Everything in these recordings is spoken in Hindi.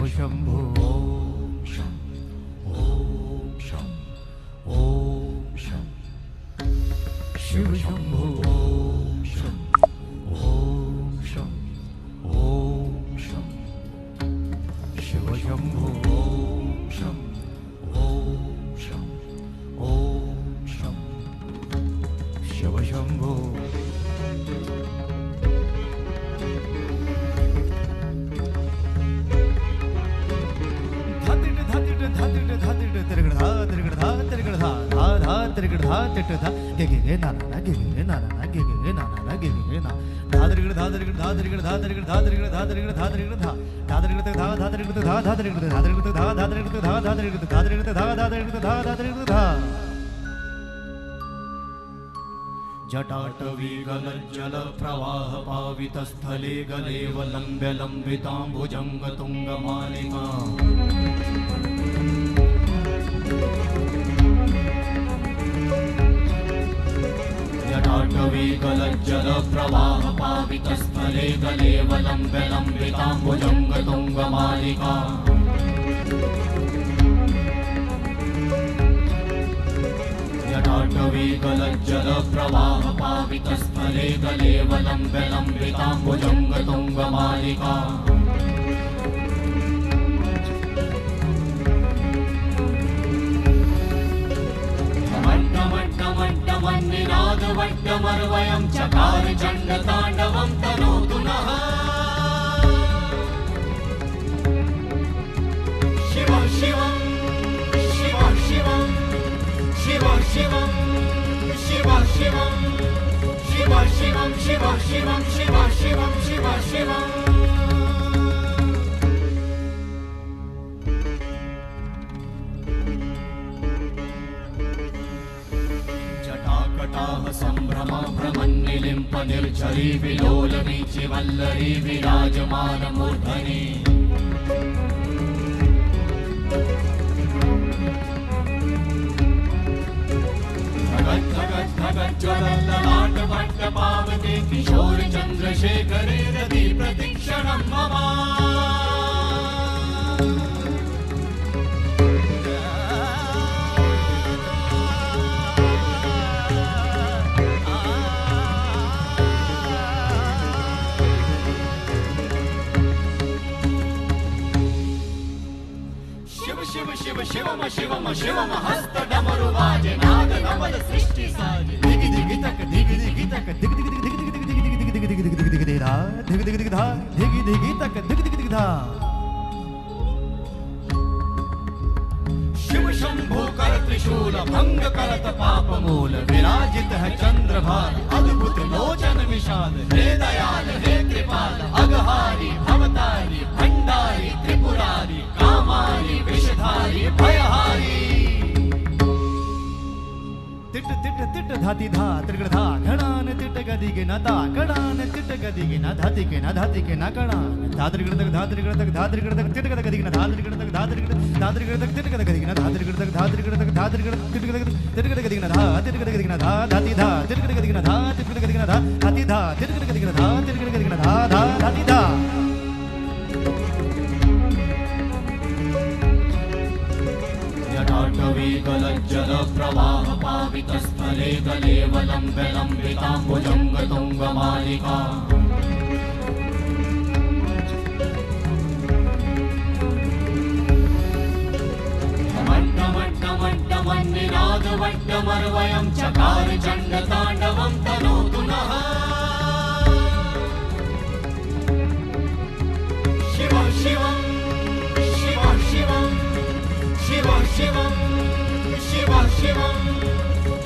शंभो ओम शं ओम शं ओम शं शिव शंभो ओम शं ओम शं ओम शं शिव शंभो ओम शं ओम शं ओम शं शिव शंभो जटाटवीगलज्जल प्रवाह पावितस्थले गलेव लम्ब्य लम्बिताम्बुजङ्ग तुङ्गमालिका जटाटवीगलज्जल प्रवाह पावितस्थले गलेव लम्ब्य लम्बिताम्बुजङ्ग तुङ्गमालिका जटाटवीगलज्जल प्रवाह पावितस्थले गलेव लम्ब्य लम्बिताम्बुजङ्ग तुङ्गमालिका वट्टमर्वयं चकार चण्डताण्डवं तनोतु नः शिव शिवं शिव शिवं शिव शिवं शिव शिवं शिव शिवं शिव शिवं शिव शिवं शिव शिवं संभ्रमा भ्रमन्निलिम्प निर्झरी विलोलवीचि वल्लरी विराजमान मूर्धनि धगत् धगत् धगत् ज्वलल्ललाट वट्ट पावते किशोर चन्द्रशेखरे रति प्रतिक्षणं मम शिव शिवम शिवम शिवम हस्त डमरु बाजे नाद नवल सृष्टि साजे दिगि दिगि तक दिगि दिगि तक दिगि दिगि दिगि दिगि दिगि दिगि दिगि दिगि दिगि दिगि धा दिगि दिगि दिगि धा दिगि दिगि तक दिगि दिगि दिगि धा शिव शंभो कर त्रिशूल भंग करत पाप मूल विराजित है चंद्रभार अद्भुत लोचन विशाल हे दयाल हे कृपाल अघहारी भवतारी भंडारी त्रिपुरारी कामारी विषधारी भयहारी तिट तिट तिट धाति धा त्रिगण धा घणान तिट गदि के न ता घणान तिट गदि के न धाति के न धाति के न घणान धा त्रिगण तक धा त्रिगण तक धा त्रिगण तक तिट गदि के न धा त्रिगण तक धा त्रिगण तक तिट गदि के न धा त्रिगण तक धा त्रिगण तक धा त्रिगण तिट गदि के न धा तिट गदि के न धा धाति धा तिट गदि के न धा तिट गदि के न धा धाति धा तिट गदि के न धा तिट गदि के न धा धा धाति धा जटाटवीगलज्जल प्रवाह पावितस्थले गलेव लम्ब्य लम्बिताम्बुजङ्ग तुङ्गमालिका वट्टमन्निनाद वट्टमर्वयं चकार चण्डताण्डवं तनोतु नः शिव शिवं शिव शिवं शिव शिवं शिव शिवं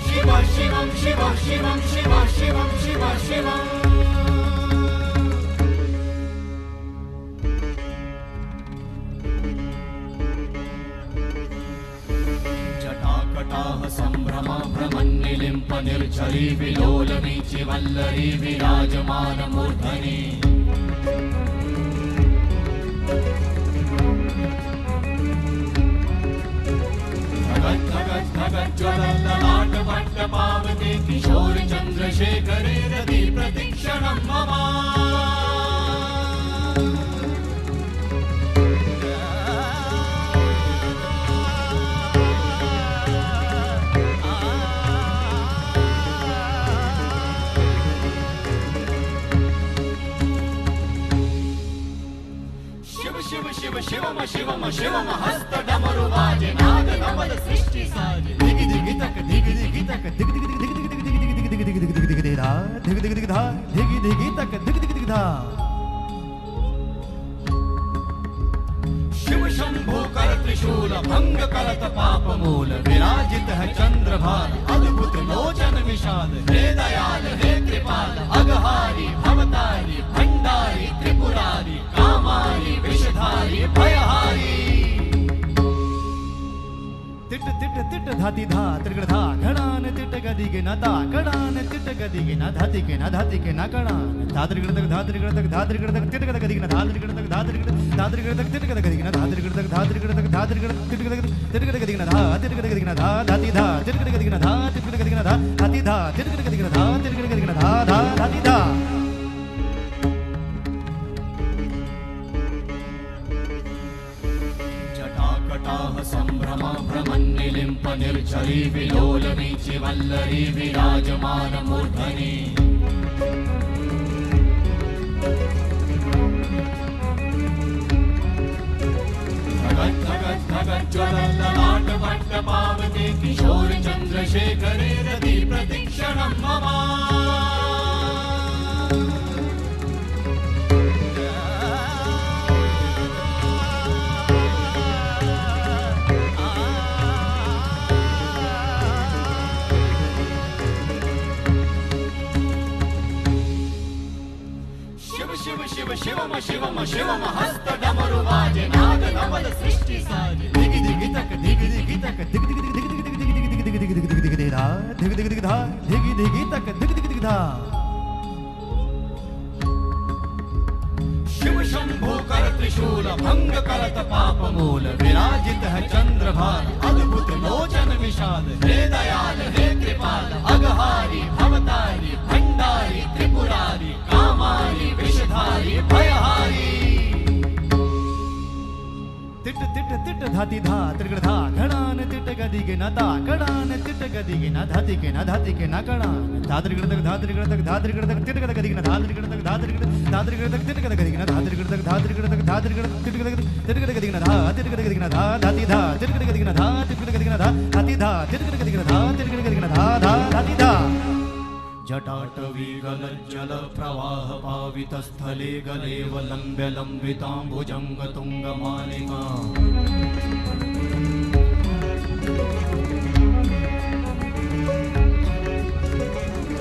शिव शिवं शिव शिवं शिव शिवं शिव शिवं जटाकटाह संभ्रमा भ्रमन्निलिम्प निर्झरी विलोलवीचि वल्लरी विराजमान मूर्धनि धगत् धगत् ज्वलल्ललाट वट्ट पावते किशोर चन्द्रशेखरे रति प्रतिक्षणं मम शिवम हस्त डमरु बाजे नाद नवल सृष्टि साजे दिग दिग तक दिग दिग तक दिग दिग दिग दिग दिग दिग दिग दिग दिग दिग दिग धा दिग दिग दिग धा दिग दिग तक दिग दिग दिग धा शिव शंभो कर त्रिशूल भंग करत पाप मूल विराजित है चंद्रभार अद्भुत लोचन विशाल हे दयाल हे कृपाल अघहारी भवतारी भंडारी त्रिपुरारी कामारी विषधारी भयहारी तिट तिट तिट धाति धा त्रिगण धा घणान तिट गदिगे न ता कणान तिट गदिगे न धाति के न धाति के न कणान धात्रिगण तक धात्रिगण तक धात्रिगण तक तिट गद गदिगे न धात्रिगण तक धात्रिगण तक तिट गद गदिगे न धात्रिगण तक धात्रिगण तक धात्रिगण तिट गद गदिगे न धा तिट गद गदिगे न धा धाति धा तिट गद गदिगे न धा तिट गद गदिगे न धा धाति धा तिट गद गदिगे न धा तिट गद गदिगे न धा धा धाति धा संभ्रम भ्रमन्निलिम्प निर्झरी विलोल वीचि वल्लरी विराजमान मूर्धनि धगत् धगत् धगत् ज्वलल्ललाट वट्ट पावते किशोर चन्द्रशेखरे रति प्रतीक्षणं मम शिव शिवम शिवम शिवम हस्त डमरु बाजे नाद नवल सृष्टि साजे दिग दिग तक दिग दिग तक दिग दिग दिग दिग दिग दिग दिग दिग दिग दिग दिग दिग धा दिग दिग दिग धा दिग दिग तक दिग दिग दिग धा शिव शंभो कर त्रिशूल भंग करत पाप मूल विराजित है चंद्रभार अद्भुत लोचन विशाल हे दयाल हे कृपाल अघहारी भवतारी भंडारी त्रिपुरारी कामारी विषधारी भयहारी तिट तिट तिट धाति धा त्रिगण धा घणान तिट गदिगे न ता कणान तिट गदिगे न धाति के न धाति के न कणान धात्रिगण तक धात्रिगण तक धात्रिगण तक तिट गद गदिगे न धात्रिगण तक धात्रिगण तक तिट गद गदिगे न धात्रिगण तक धात्रिगण तक धात्रिगण तिट गद गदिगे न धा तिट गद गदिगे न धा धाति धा तिट गद गदिगे न धा तिट गद गदिगे न धा धाति धा तिट गद गदिगे न धा तिट गद गदिगे न धा धा धाति धा जटाटवी गलज्जल प्रवाह पावितस्थले गलेव लम्ब्य लम्बिताम्बुजङ्ग तुङ्गमालिका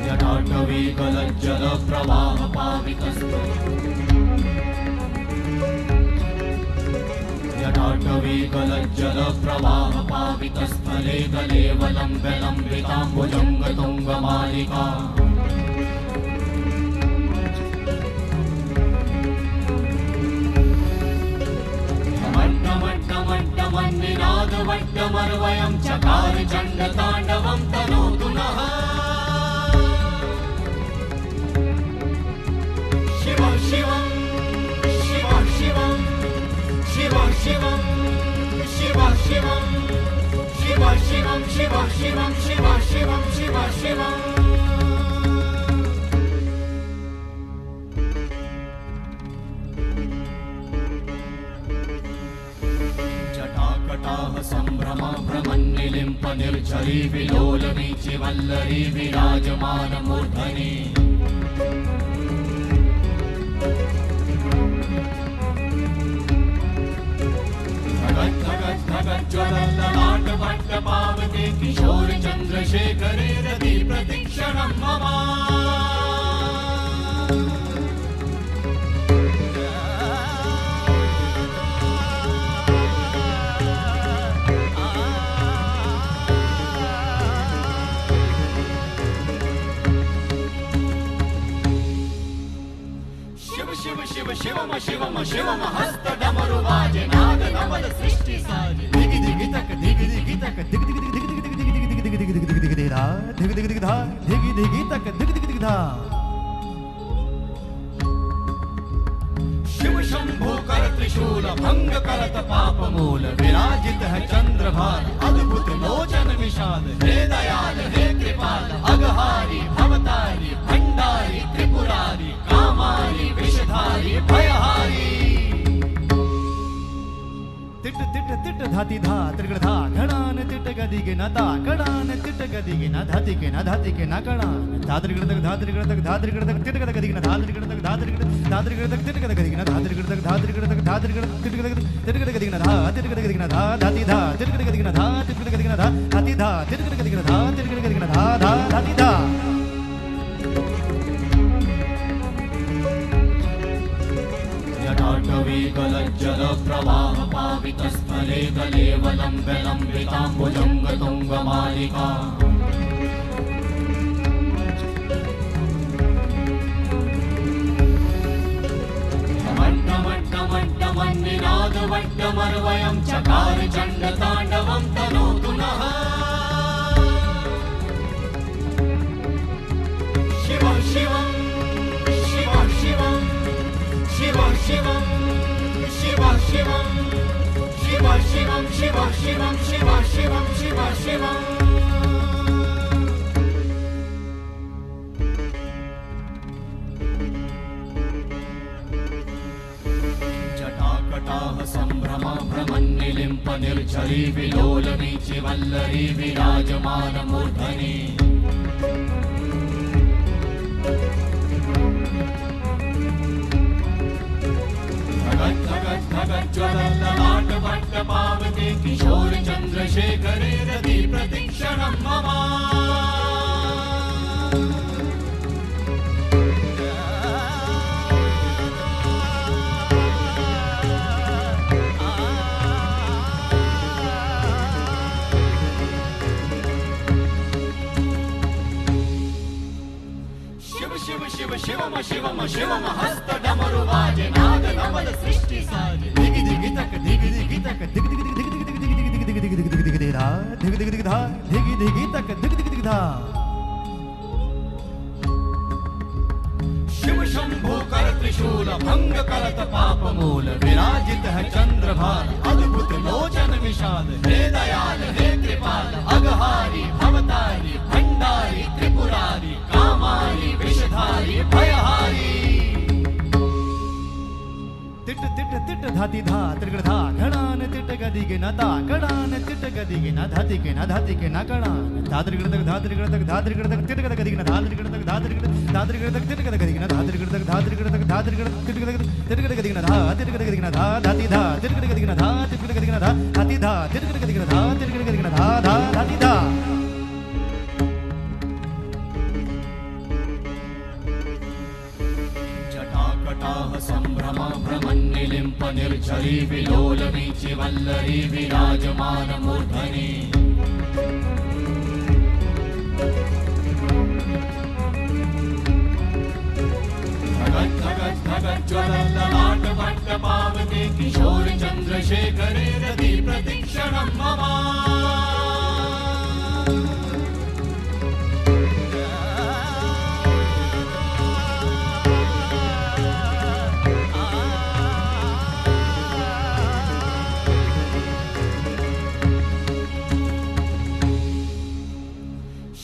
जटाटवी गलज्जल प्रवाह पावितस्थले जटाटवी गलज्जल प्रवाह पावितस्थले गलेव लम्ब्य लम्बिताम्बुजङ्ग तुङ्गमालिका मन्निनाद वट्टमर्वयं चकार चण्डताण्डवं तनोतु नः शिव शिवं शिव शिवं शिव शिवं शिव शिवं शिव शिवं शिव शिवं शिव शिवं शिव शिवं संभ्रम भ्रमन्निलिम्प निर्झरी विलोल वीचि वल्लरी विराजमान मूर्धनि धगत् धगत् धगत् ज्वलल्ललाट वट्ट पावते किशोर चन्द्रशेखरे रति प्रतीक्षणं मम शिव शिवम शिवम शिवम हस्त डमरु बाजे नाद नवल सृष्टि साजे दिग दिग तक दिग दिग तक दिग दिग दिग दिग दिग दिग दिग दिग दिग दिग दिग दिग धा दिग दिग दिग धा दिग दिग तक दिग दिग दिग धा शिव शंभो कर त्रिशूल भंग करत पाप मूल विराजित है चंद्रभार अद्भुत लोचन विशाल हे दयाल हे कृपाल अघहारी भवतारी भंडारी त्रिपुरारी कामारी विषधारी भयहारी तिट तिट धाति धा त्रिगड़ धा घड़ान तिट गदिगे न ता कड़ान तिट गदिगे न धाति के न धाति के न कड़ान धात्रिगड़ तक धात्रिगड़ तक धात्रिगड़ तक तिट गद गदिगे न धात्रिगड़ तक धात्रिगड़ तक तिट गद गदिगे न धात्रिगड़ तक धात्रिगड़ तक धात्रिगड़ तिट गद गदिगे न धा तिट गद गदिगे न धा धाति धा तिट गद गदिगे न धा तिट गद गदिगे न धा धाति धा तिट गद गदिगे न धा तिट गद गदिगे न धा धा धाति धा जटाटवी गलज्जल प्रवाह पावितस्थले गलेवलम्ब्य लम्बिताम्बुजङ्ग तुङ्गमालिका मट्टमट्टमट्टमन्निनादवट्टमर्वयं चकार चण्डताण्डवं तनोतु नः शिवं शिवं शिवं शिवं शिव शिवं शिव शिवं शिव शिवं शिव शिवं शिव शिवं शिव शिवं जटाकटाः सम्भ्रमा भ्रमन्निलिम्प निर्झरी विलोलवीचि वल्लरी विराजमानमूर्धनि ज्वलल्ललाटवट्टपावते किशोर चन्द्रशेखरे रति प्रतीक्षणं मम शिव शिव शिवम शिवम शिवम हस्त डमरु बाजे नाद नवल सृष्टि साजे दिगि दिगि तक दिगि दिगि तक दिगि दिगि दिगि दिगि दिगि दिगि दिगि दिगि दिगि दिगि धा दिगि दिगि दिगि धा दिगि दिगि तक दिगि दिगि दिगि धा शिव शंभो कर त्रिशूल भंग करत पाप मूल विराजित है चंद्रभाल अद्भुत लोचन विशाल हे दयाल हे कृपाल अघहारी भवतारी भंडारी त्रिपुरारी कामारी विषधारी भयहारी तिट तिट तिट धाति धा त्रिगड़ धा घड़ान तिट गदिगे न ता कड़ान तिट गदिगे न धाति के न धाति के न कड़ान धात्रिगड़ तक धात्रिगड़ तक धात्रिगड़ तक तिट गद गदिगे न धात्रिगड़ तक धात्रिगड़ तक तिट गद गदिगे न धात्रिगड़ तक धात्रिगड़ तक धात्रिगड़ तिट गद गदिगे न धा तिट गद गदिगे न धा धाति धा तिट गद गदिगे न धा तिट गद गदिगे न धा धाति धा तिट गद गदिगे न धा तिट गद गदिगे न धा धा धाति धा जटाकटाः सम्भ्रमा भ्रमन्निलिम्प निर्झरी विलोलवीचि वल्लरी विराजमानमूर्धनि ज्वलल्ललाटवट्टपावते किशोर चन्द्रशेखरे रति प्रतीक्षणं मम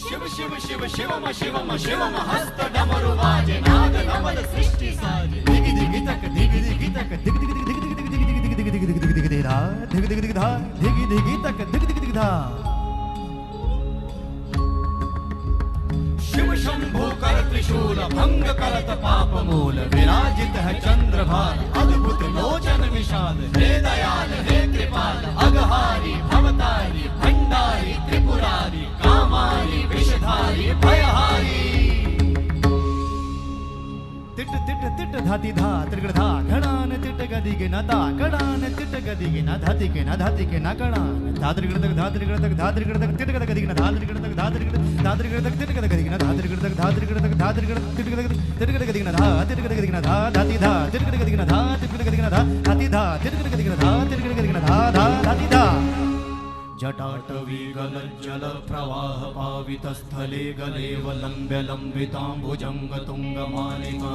शिव शिव शिवम शिवम शिवम हस्त डमरु बाजे नाद नवल सृष्टि साजे दिगि दिगि तक दिगि दिगि तक दिगि दिगि दिगि दिगि दिगि दिगि दिगि दिगि दिगि दिगि दिगि धा दिगि दिगि दिगि धा दिगि दिगि तक दिगि दिगि दिगि धा शिव शंभो कर त्रिशूल भंग करत पाप मूल विराजित है चंद्रभाल अद्भुत लोचन विशाल हे दयाल हे कृपाल अघहारी भवतारी भंडारी त्रिपुरारी कामारी विषधारी भयहारी तिट तिट तिट धाति धा त्रिगड़ धा घड़ान तिट गदिगे न ता कड़ान तिट गदिगे न धाति के न धाति के न कड़ान धात्रिगड़ तक धात्रिगड़ तक धात्रिगड़ तक तिट गद गदिगे न धात्रिगड़ तक धात्रिगड़ तक तिट गद गदिगे न धात्रिगड़ तक धात्रिगड़ तिट गद गदिगे न धा तिट गद गदिगे न धा धाति धा तिट गद गदिगे न धा तिट गद गदिगे न धा धाति धा तिट गद गदिगे न धा तिट गद गदिगे न धा धा धाति धा जटाटवी गलज्जल प्रवाह पावितस्थले गलेवलम्ब्य लम्बिताम्बुजङ्ग तुङ्गमालिका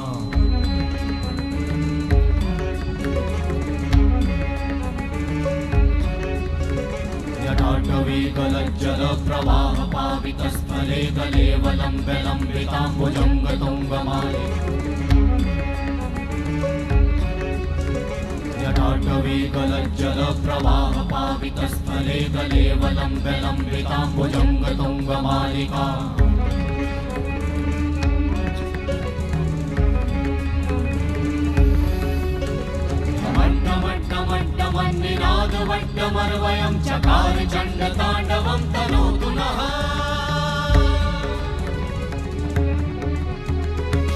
जटाटवी गलज्जल प्रवाह पावितस्थले गलेवलम्ब्य लम्बिताम्बुजङ्ग तुङ्गमालिका जटाटवी गलज्जल प्रवाह पावितस्थले गलेवलम्ब्य लम्बिताम्बुजङ्ग तुङ्गमालिका वट्टमर्वयं चकार चण्डताण्डवं तनोतु नः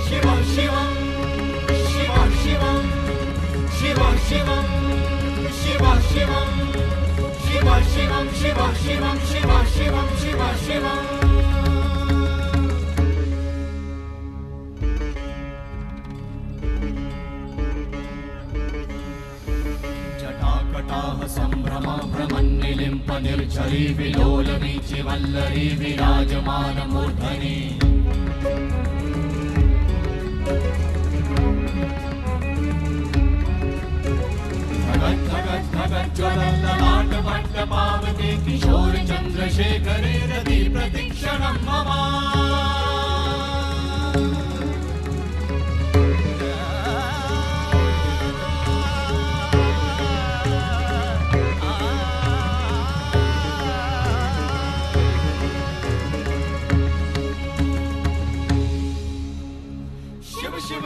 शिव शिवं शिव शिवं शिव शिवं शिव शिवं शिव शिवं शिव शिवं शिव शिवं शिव शिवम् संभ्रम भ्रमन्निलिम्प निर्झरी विलोल वीचि वल्लरी विराजमान मूर्धनि धगत् धगत् धगत् ज्वलल्ललाट वट्ट पावते किशोर चन्द्रशेखरे रति प्रतिक्षणं मम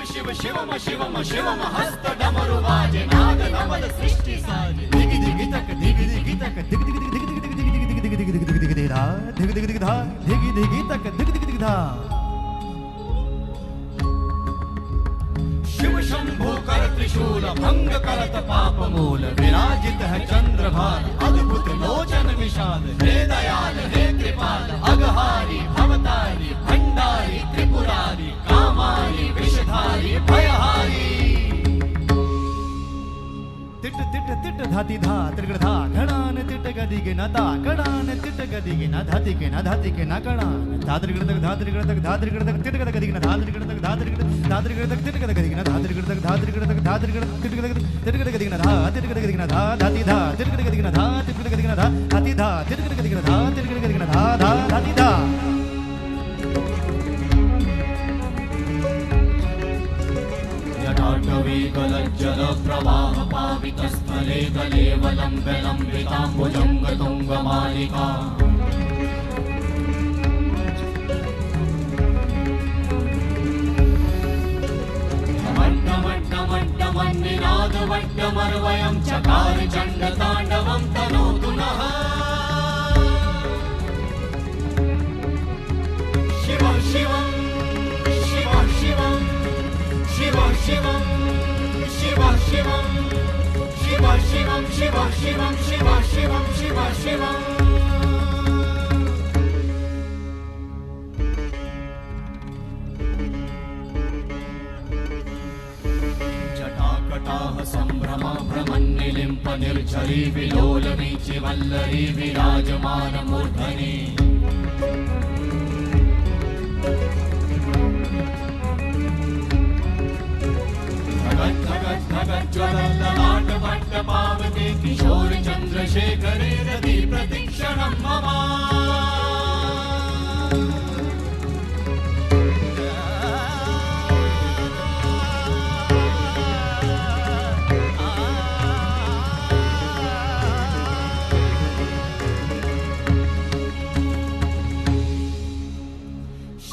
शिव शिवम शिवम शिवम हस्त डमरु बाजे नाद नवल सृष्टि साजे दिगि दिगि तक दिगि दिगि तक दिगि दिगि दिगि दिगि दिगि दिगि दिगि दिगि दिगि दिगि धा दिगि दिगि दिगि धा दिगि दिगि तक दिगि दिगि दिगि धा शिव शंभो कर त्रिशूल भंग करत पाप मूल विराजित है चंद्रभार अद्भुत लोचन विशाल हे दयाल हे कृपाल अगहारी भवतारी भंडारी त्रिपुरारी कामारी विषधारी भयहारी तिट तिट तिट धाति धा त्रिगण धा घणान तिट गदिगे न ता घणान तिट गदिगे न धाति के न धाति के न घणान धात्रिगण तक धात्रिगण तक धात्रिगण तक तिट गद गदिगे न धात्रिगण तक धात्रिगण तक तिट गद गदिगे न धात्रिगण तक धात्रिगण तक धात्रिगण तिट गद गदिगे न धा तिट गद गदिगे न धा धाति धा तिट गद गदिगे न धा तिट गद गदिगे न धा धाति धा तिट गद गदिगे न धा तिट गद गदिगे न धा धा धाति धा जटाटवी गलज्जल प्रवाह पावितस्थले गलेवलम्ब्य लम्बिताम्बुजङ्ग तुङ्गमालिका मट्टमट्टमट्टमन्निनाद वट्टमर्वयं चकार चण्डताण्डवं तनोतु नः शिव शिवं शिव शिवं शिव शिवं शिव शिवं शिव शिवं शिव शिवं शिव शिवं शिव शिवम् जटाकटाह संभ्रम भ्रमन्निलिम्प निर्झरी विलोल वीचि वल्लरी विराजमान मूर्धनि धगत् धगत् धगत् ज्वलल्ललाट वट्ट पावते किशोर चन्द्रशेखरे रति प्रतिक्षणं मम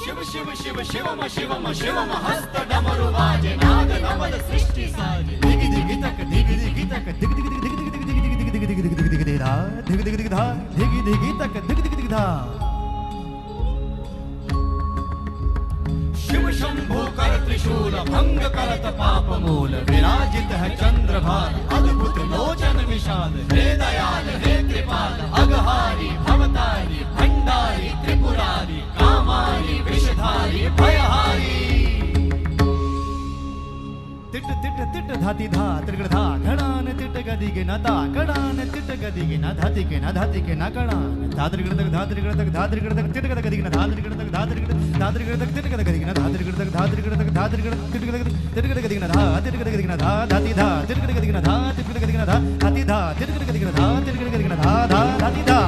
शिव शिव शिवम शिवम शिवम हस्त डमरु बाजे नाद नवल सृष्टि साजे दिगि दिगि तक दिगि दिगि तक दिगि दिगि दिगि दिगि दिगि दिगि दिगि दिगि दिगि दिगि दिगि धा दिगि दिगि दिगि धा दिगि दिगि तक दिगि दिगि दिगि धा शिव शंभो कर त्रिशूल भंग करत पाप मूल विराजित है चंद्रभार अद्भुत लोचन विशाल हे दयाल हे कृपाल अगहारी भवतारी भंडारी त्रिपुरारी कामारी विषधारी भयहारी तिट तिट तिट धाति धा त्रिगण धा घणान तिट गदिगे न ता घणान तिट गदिगे न धाति के न धाति के न घणान धात्रिगण तक धात्रिगण तक धात्रिगण तक तिट गद गदिगे न धात्रिगण तक धात्रिगण तक तिट गद गदिगे न धात्रिगण तक धात्रिगण तक धात्रिगण तिट गद गदिगे न धा तिट गद गदिगे न धा धाति धा तिट गद गदिगे न धा तिट गद गदिगे न धा धाति धा तिट गद गदिगे न धा तिट गद गदिगे न धा धा धाति धा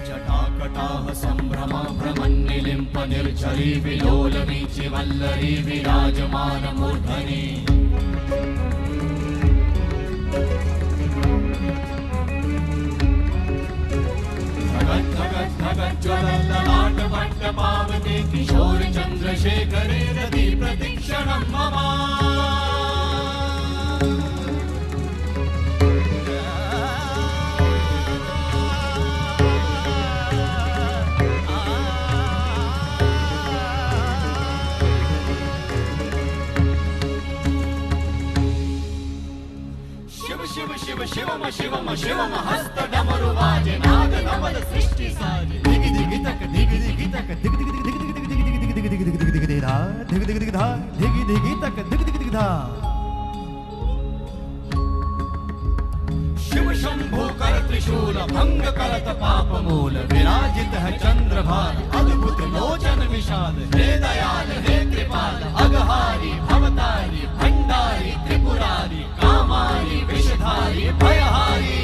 जटाकटाह संभ्रम भ्रमन्निलिम्प निर्झरी विलोलमीचि वल्लरी विराजमानमूर्धनि ज्वलल्ललाटपट्टपावते किशोर चन्द्रशेखरे रति प्रतीक्षणं मम शिव शिव शिवम शिवम शिवम हस्त डमरु बाजे नाद नवल सृष्टि साजे दिग दिग तक दिग दिग तक दिग दिग दिग दिग दिग दिग दिग दिग दिग दिग दिग धा दिग दिग दिग धा दिग दिग तक दिग दिग दिग धा शिव शंभु कर त्रिशूल भंग करत पाप मूल विराजित है चंद्रभार अद्भुत लोचन विशाल हे दयाल हे कृपाल अगहारी भवतारी भंडारी त्रिपुरारी कामारी विषधारी भयहारी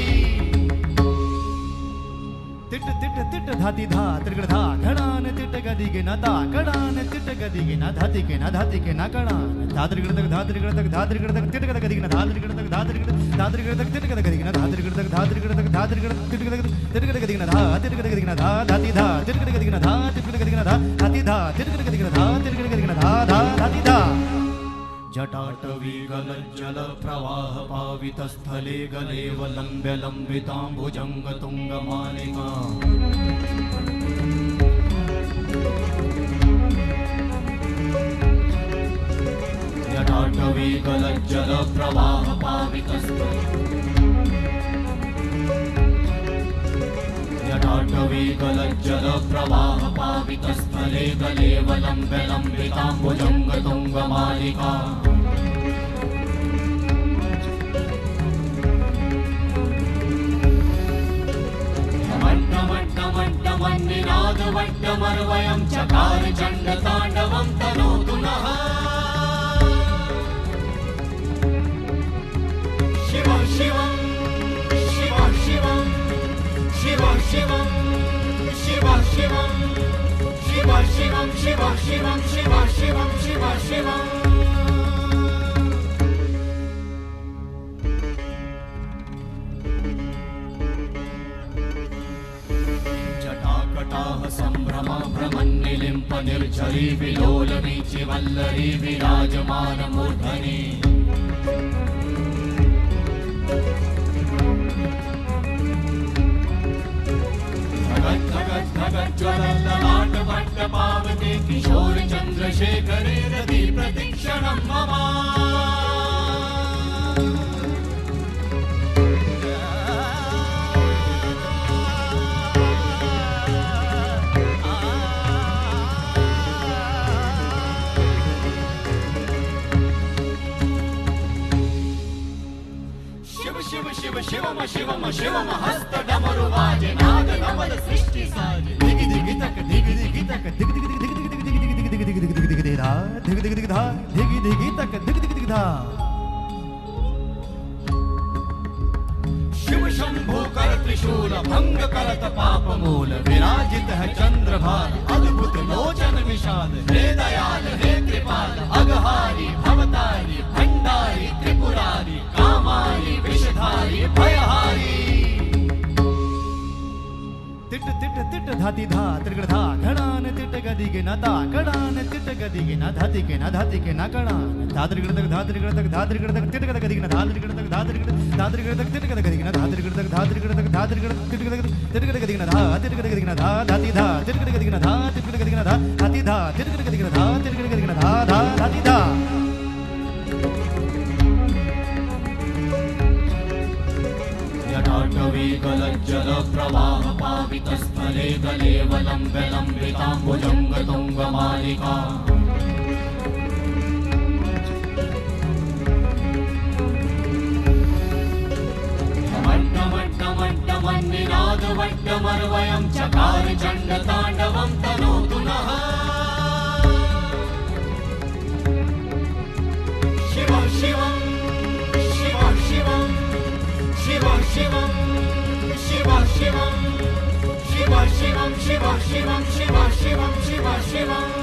तिट तिट तिट धाति धा त्रिगड़ धा घड़ान तिट गदिग न ता कड़ान तिट गदिग न धाति के न कड़ान धात्रिगड़ तक धात्रिगड़ तक धात्रिगड़ तक तिट गद गदिग न धात्रिगड़ तक धात्रिगड़ तक तिट गद गदिग न धात्रिगड़ तक धात्रिगड़ तिट गद गदिग न धा तिट गद गदिग न धा धाति धा तिट गद गदिग न धा तिट गद गदिग न धा धाति धा तिट गद गदिग न धा तिट गद गदिग न धा धा धाति धा जटाटवी गलज्जल प्रवाह पावित स्थले गलेव लंब्य लंबितांबुजंग तुंग मालिका जटाटवी गलज्जल प्रवाह पावित जटाटवी गलज्जल प्रवाह पावित स्थले गलेव लंब्य लंबितांबुजंग तुंग मालिका मन्निनाद वट्टमर्वयं चकार चण्ड ताण्डवं तनोतु नः शिव शिवं शिव शिवं शिव शिवं शिव शिवं शिव शिवं शिव शिवं शिव शिवं शिव शिवं संभ्रम भ्रमन्निलिम्प निर्झरी विलोलमीचि वल्लरी विराजमानमूर्धनि ज्वलल्ललाटपट्टपावते किशोर चन्द्रशेखरे रति प्रतीक्षणं मम शिव शिव शिवम शिवम शिवम हस्त डमरु बाजे नाद नवल सृष्टि साजे दिग दिग तक दिग दिग तक दिग दिग दिग दिग दिग दिग दिग दिग दिग दिग दिग धा दिग दिग दिग धा दिग दिग तक दिग दिग दिग धा शिव शंभु कर त्रिशूल भंग करत पाप मूल विराजित है चंद्रभार अद्भुत लोचन विशाल हे दयाल हे कृपाल अगहारी भवतारी भंडारी त्रिपुरारी कामारी विषधारी भयहारी तिट तिट तिट धाति धा त्रिगड़ धा घड़ान तिट गदिग न ता कड़ान तिट गदिग न धाति के न कड़ान धात्रिगड़ तक तिट गद गदिग न धात्रिगड़ तक तिट गद गदिग न धात्रिगड़ तक तिट गद गदिग न धा तिट गद गदिग न धा धाति धा तिट गद गदिग न धा तिट गद गदिग न धा धाति धा तिट गद गदिग न धा तिट गद गदिग न धा धा धाति धा जटाटवी गलज्जल प्रवाह पावित स्थले गलेव लंब्य लंबितांबुजंग तुंग मालिका मन्निनाद वट्टमर्वयं चकार चण्ड ताण्डवं तनोतु नः शिव शिवं शिव शिवं शिव शिवं शिव शिवं शिव शिवं शिव शिवं शिव शिवं शिव शिवम्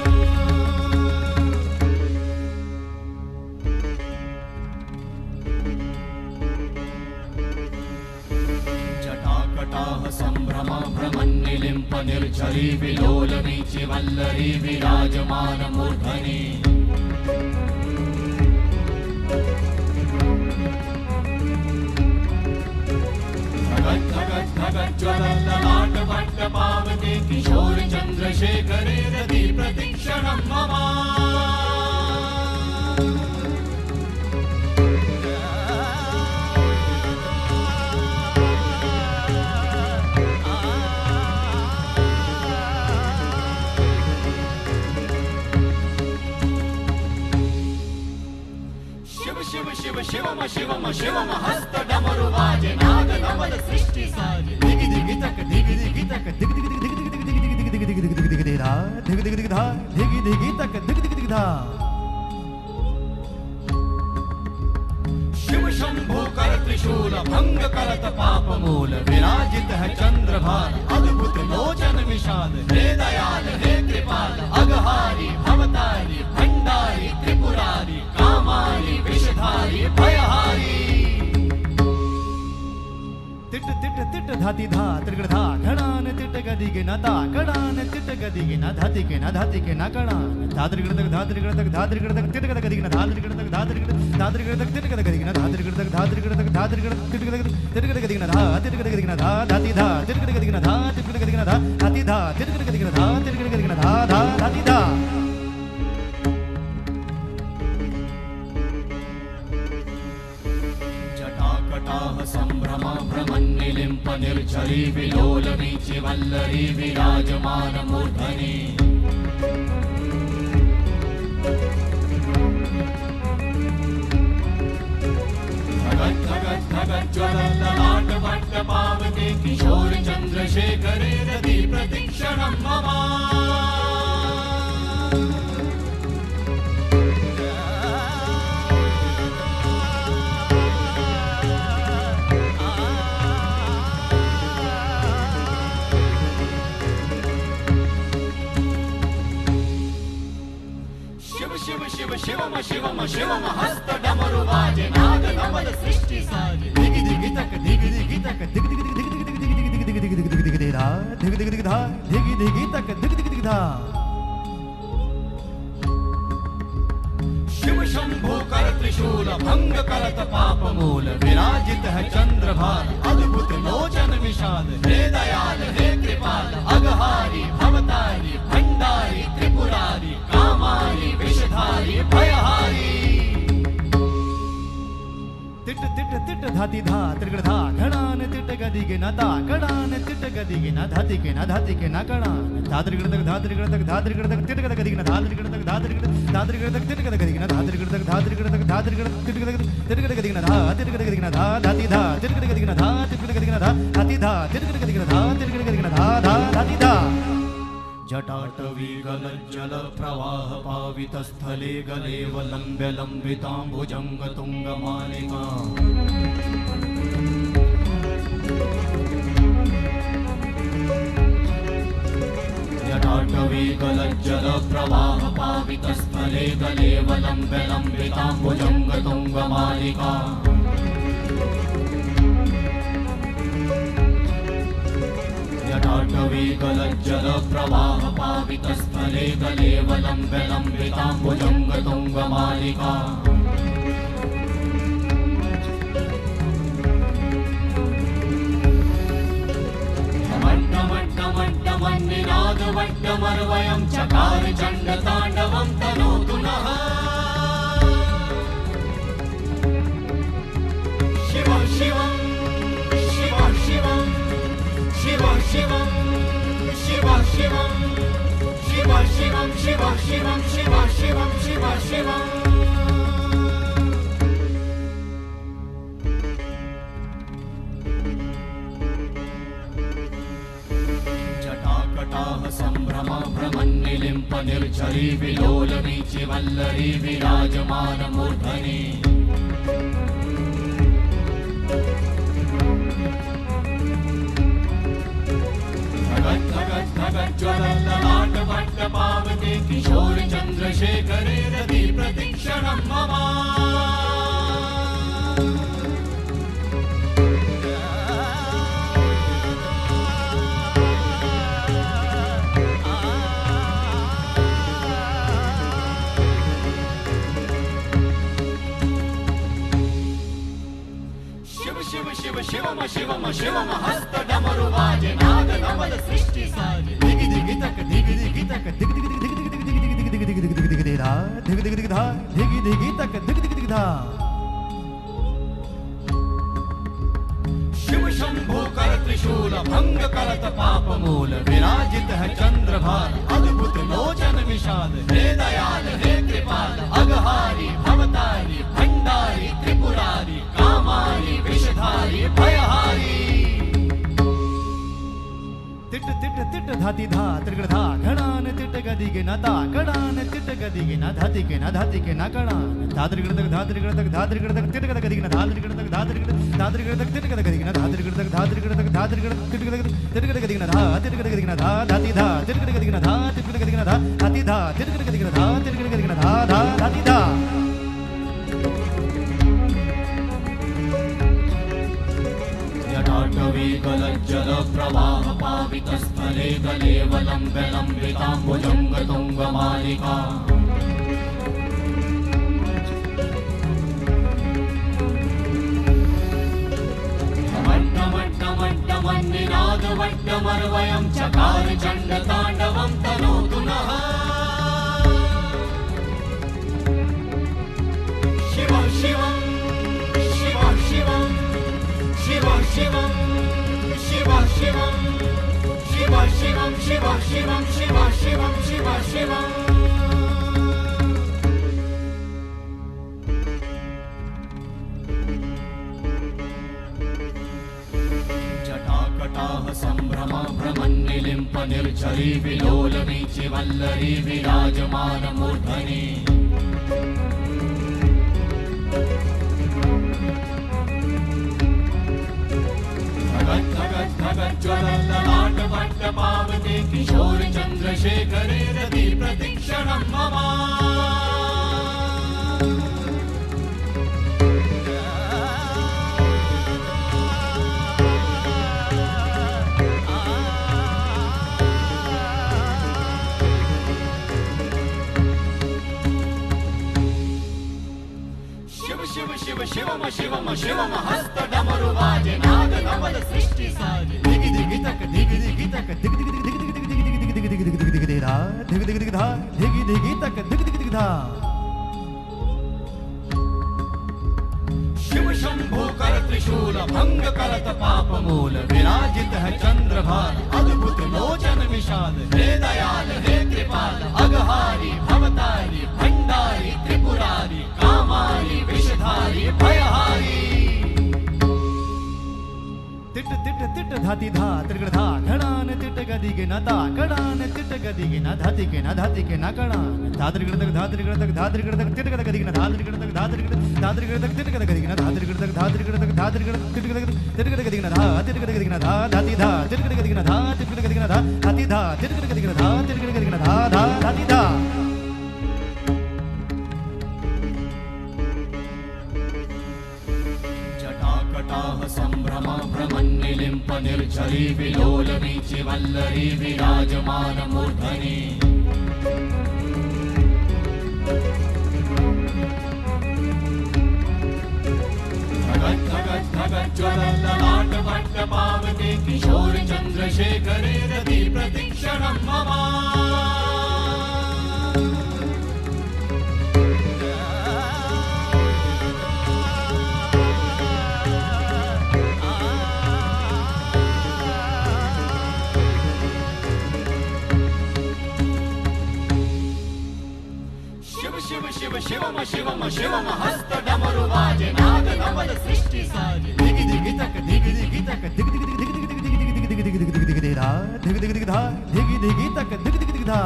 जटाकटाह सम्भ्रमा भ्रमन्निलिम्प निर्झरी विलोलवीचि वल्लरी विराजमानमूर्धनि ज्वलल्ललाटपट्टपावते किशोर चन्द्रशेखरे रति प्रतीक्षणं मम शिव शिव शिव शिवम शिवम शिवम हस्त डमरु वाजे नाद नवल सृष्टि साजे दिगि दिगि तक दिगि दिगि तक दिगि दिगि दिगि दिगि दिगि दिगि दिगि दिगि दिगि दिगि धा दिगि दिगि दिगि धा दिगि दिगि तक दिगि दिगि दिगि धा शिव शंभो कर त्रिशूल भंग करत पाप मूल विराजित है चंद्रभार अद्भुत लोचन विशाल हे दयाल हे कृपाल अगहारी भवतारी भंडारी त्रिपुरारी कामारी विषधारी भयहारी तिट तिट तिट धाति धा त्रिगड़ धा घड़ान तिट गदिगे न ता कड़ान तिट गदिगे न धाति के न कड़ान धात्रिगड़ तक धात्रिगड़ तक धात्रिगड़ तक तिट गद गदिगे न धात्रिगड़ तक धात्रिगड़ तक तिट गद गदिगे न धात्रिगड़ तक धात्रिगड़ तिट गद गदिगे न धा तिट गद गदिगे न धा धाति धा तिट गद गदिगे न धा तिट गद गदिगे न धा धाति धा तिट गद गदिगे न धा तिट गद गदिगे न धा धा धाति धा जटाकटाह सम्भ्रमा भ्रमन्निलिम्प निर्झरी विलोलवीचि वल्लरी विराजमानमूर्धनि ज्वलल्ललाटपट्टपावते किशोर चन्द्रशेखरे रति प्रतीक्षणं मम शिव शिव शिवम शिवम शिवम हस्त डमरु वाजे नाद नवल सृष्टि साजे दिगि दिगि तक दिगि दिगि तक दिगि दिगि दिगि दिगि दिगि दिगि दिगि दिगि दिगि दिगि दिगि धा दिगि दिगि दिगि धा दिगि दिगि तक दिगि दिगि दिगि धा शिव शंभो कर त्रिशूल भंग करत पाप मूल विराजित है चंद्रभार अद्भुत लोचन विशाल हे दयाल हे कृपाल अगहारी भवतारी भंडारी त्रिपुरारी कामारी विषधारी भयहारी तिट तिट तिट धाति धा त्रिगड़ धा घड़ान तिट गदिगे न ता कड़ान तिट गदिगे न धाति के न कड़ान धात्रिगड़ तक धात्रिगड़ तक धात्रिगड़ तक तिट गद गदिगे न धात्रिगड़ तक धात्रिगड़ तक तिट गद गदिगे न धात्रिगड़ तक धात्रिगड़ तिट गद गदिगे न धा तिट गद गदिगे न धा धाति धा तिट गद गदिगे न धा तिट गद गदिगे न धा धाति धा तिट गद गदिगे न धा तिट गद गदिगे न धा धा धाति धा जटाटवी गलज्जल प्रवाह पावितस्थले गलेव लम्ब्य लम्बिताम्बुजङ्ग तुङ्गमालिका जटाटवी गलज्जल प्रवाह पावितस्थले गलेव लम्ब्य लम्बिताम्बुजङ्ग तुङ्गमालिका जटाटवी गलज्जल प्रवाह पावितस्थले गलेव लम्ब्य लम्बिताम्बुजङ्ग तुङ्गमालिका वट्टमन्निनादवट्टमर्वयं चकार चण्डताण्डवं तनोतु नः शिव शिवं शिव शिवं शिव शिवं शिव शिवं शिव शिवं शिव शिवं शिव शिवं शिव शिवम् जटाकटाह सम्भ्रम भ्रमन्निलिम्प निर्झरी विलोलवीचि वल्लरी विराजमानमूर्धनि चन्द्रशेखरे रति प्रतिक्षणं मम शिव शिव शिवम शिवम शिवम हस्त डमरु बाजे नाद नवल सृष्टि साजे दिगि दिगि तक दिगि दिगि तक दिगि दिगि दिगि दिगि दिगि दिगि दिगि दिगि दिगि दिगि धा दिगि दिगि दिगि धा दिगि दिगि तक दिगि दिगि दिगि धा शिव शंभो कर त्रिशूल भंग करत पाप मूल विराजित है चंद्रभार अद्भुत लोचन विशाल हे दयाल हे कृपाल अगहारी भवतारी भंडारी त्रिपुरारी कामारी विषधारी भयहारी तिट तिट तिट धाति धा त्रिगण धा घणान तिट गदिगे न ता घणान तिट गदिगे न धाति के न धाति के न घणान धात्रिगण तक धात्रिगण तक धात्रिगण तक तिट गदिगे न धात्रिगण तक धात्रिगण तक तिट गदिगे न धात्रिगण तक धात्रिगण तक धात्रिगण तिट गदिगे न धा तिट गदिगे न धा धाति धा तिट गदिगे न धा तिट गदिगे न धा धाति धा तिट गदिगे न धा तिट गदिगे न धा धा धाति धा जटाटवी गलज्जल प्रवाह पावित स्थले गलेवलं विलम्बिताम्बुजं तुङ्गमालिका वट्टमर्वयं चकार चण्डताण्डवं तनोतु नः शिव शिवं शिव शिवं शिव शिवं शिव शिवं शिव शिवं शिव शिवं शिव शिवं शिव शिवं जटाकटाः सम्भ्रमा भ्रमन्निलिम्प निर्झरी विलोलवीचि वल्लरी विराजमानमूर्धनि ज्वलल्ललाट वट्ट पावते किशोर चन्द्रशेखरे रति प्रतिक्षणं मम शिव शिव शिव शिवम शिवम शिवम हस्त डमरु बाजे नाद नवल सृष्टि साजे दिगि दिगि तक दिगि दिगि तक दिगि दिगि दिगि दिगि दिगि दिगि दिगि दिगि दिगि दिगि धा दिगि दिगि दिगि धा दिगि दिगि तक दिगि दिगि दिगि धा शिव शंभो कर त्रिशूल भंग करत पाप मूल विराजित है चंद्रभार अद्भुत लोचन विशाल हे दयाल हे कृपाल अगहारी भवतारी भंडारी त्रिपुरारी कामारी विषधारी भयहारी तिट तिट तिट धाति धा त्रिगण धा घणान तिट गदिगे न ता घणान तिट गदिगे न धाति के न धाति के न घणान धात्रिगण तक धात्रिगण तक धात्रिगण तक तिट गदिगे न धात्रिगण तक धात्रिगण तक तिट गदिगे न धात्रिगण तक धात्रिगण तक धात्रिगण तिट गदिगे न धा तिट गदिगे न धा धाति धा तिट गदिगे न धा तिट गदिगे न धा धाति धा तिट गदिगे न धा तिट गदिगे न धा धा धाति धा जटाकटाः सम्भ्रमा भ्रमन्निलिम्प निर्झरी विलोलवीचि वल्लरी विराजमानमूर्धनि ज्वलल्ललाट वट्ट पावते किशोर चन्द्रशेखरे रति प्रतिक्षणं मम शिव शिव शिवम शिवम शिवम हस्त डमरु बाजे नाद नवल सृष्टि साजे दिगि दिगि तक दिगि दिगि तक दिगि दिगि दिगि दिगि दिगि दिगि दिगि दिगि दिगि दिगि दिगि धा दिगि दिगि दिगि धा दिगि दिगि तक दिगि दिगि दिगि धा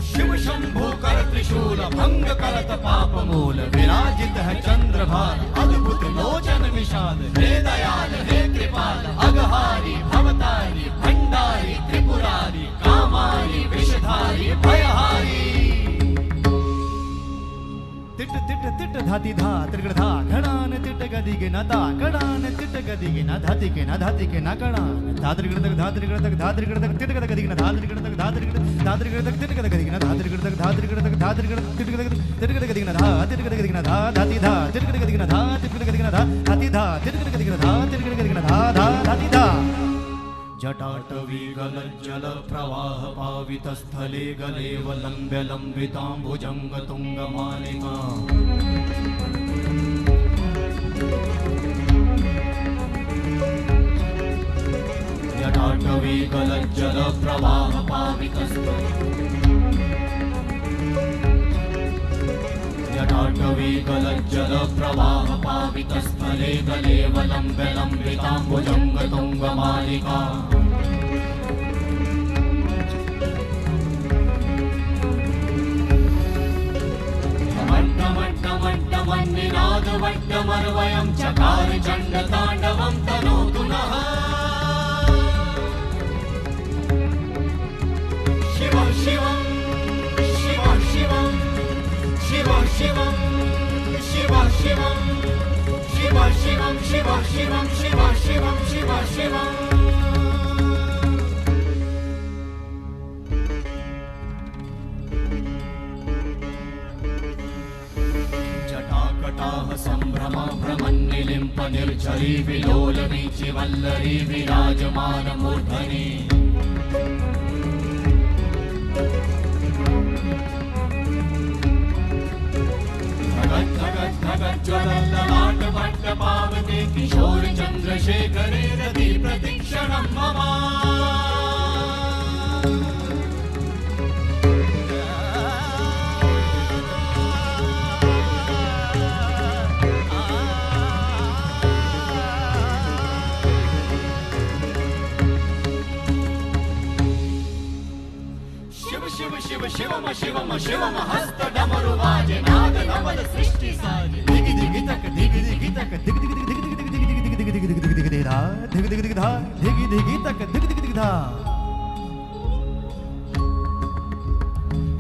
शिव शंभो कर त्रिशूल भंग करत पाप मूल विराजित है चंद्रभार अद्भुत लोचन विशाल हे दयाल हे कृपाल अगहारी भवतारी भंडारी त्रिपुरारी कामारी तिट तिट तिट धाती धा त्रिगड़ धा घड़ान तिट गदिगे न ता कड़ान तिट गदिगे न धाती के न कड़ान धात्रिगड़ तक धात्रिगड़ तक धात्रिगड़ तक तिट गद गदिगे न धात्रिगड़ तक धात्रिगड़ तक तिट गद गदिगे न धात्रिगड़ तक धात्रिगड़ तिट गद गदिगे न धा तिट गद गदिगे न धा धाती धा तिट गद गदिगे न धा तिट गद गदिगे न धा धाती धा तिट गद गदिगे न धा तिट गद गदिगे न धा धा धाती धा जटाटवी गलज्जल प्रवाह पावितस्थले गलेव लम्ब्य लम्बिताम्बुजङ्ग तुङ्गमालिका जटाटवी गलज्जल प्रवाह पावितस्थले जटाटवी गलज्जल प्रवाह पावितस्थले गलेव लम्ब्य लम्बिताम्बुजङ्ग तुङ्गमालिका वट्टमर्वयं चकार चण्डताण्डवं तनोतु नः शिव शिवं शिव शिवं शिव शिवं शिव शिवं शिव शिवं शिव शिवं शिव शिवं शिव शिवम् जटाकटाः सम्भ्रम भ्रमन्निलिम्प निर्झरी विलोलवीचि वल्लरी विराजमानमूर्धनि ज्वलल्ललाटपट्टपावते किशोर चन्द्रशेखरे रति प्रतीक्षणं मम शिव शिव शिवम शिवम शिवम हस्त डमरु वाजे नाद नवल सृष्टि साजे दिग दिग तक दिग दिग तक दिग दिग दिग दिग दिग दिग दिग दिग दिग दिग दिग धा दिग दिग दिग धा दिग दिग तक दिग दिग दिग धा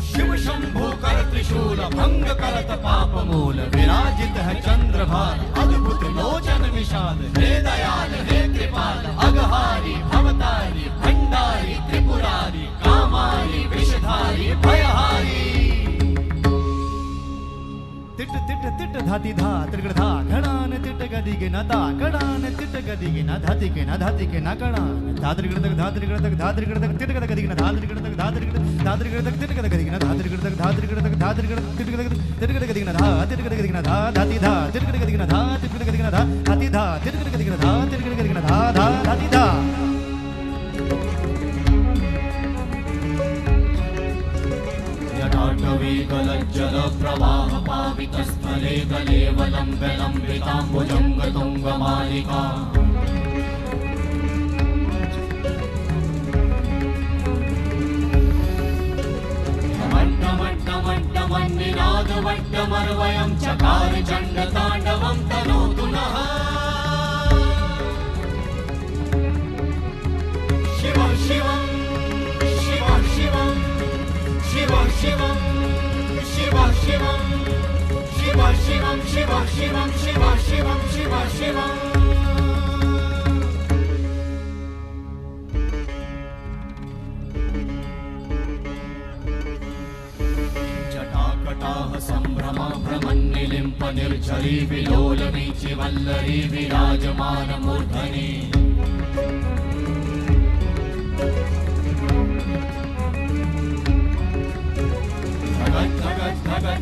शिव शंभु कर त्रिशूल भंग करत पाप मूल विराजित है चंद्रभार अद्भुत लोचन विशाल हे दयाल हे कृपाल अगहारी भवतारी भंडारी त्रिपुरारी कामारी विषधारी भयहारी तिट तिट तिट धाती धा त्रिगड़ धा घड़ान तिट गदिगे न ता कड़ान तिट गदिगे न धाती के न कड़ान धात्रिगड़ तक तिट गद गदिगे न धात्रिगड़ तक तिट गद गदिगे न धात्रिगड़ तक तिट गद गदिगे न धा तिट गद गदिगे न धा धाती धा तिट गद गदिगे न धा तिट गद गदिगे न धा हाथी धा तिट गद गदिगे न धा तिट गद गदिगे न धा धा धाती धा जटाटवी गलज्जल प्रवाह पावितस्थले गलेव लम्ब्य लम्बिताम्बुजङ्ग तुङ्गमालिका वट्टमट्टमट्टमन्निनाद वट्टमर्वयं चकार चण्डताण्डवं तनोतु नः शिव शिवं शिव शिवं शिव शिवं शिव शिवं शिव शिवं शिव शिवं शिव शिवं शिव शिवम् जटाकटाः सम्भ्रम भ्रमन्निलिम्प निर्झरी विलोलवीचि वल्लरी विराजमानमूर्धनि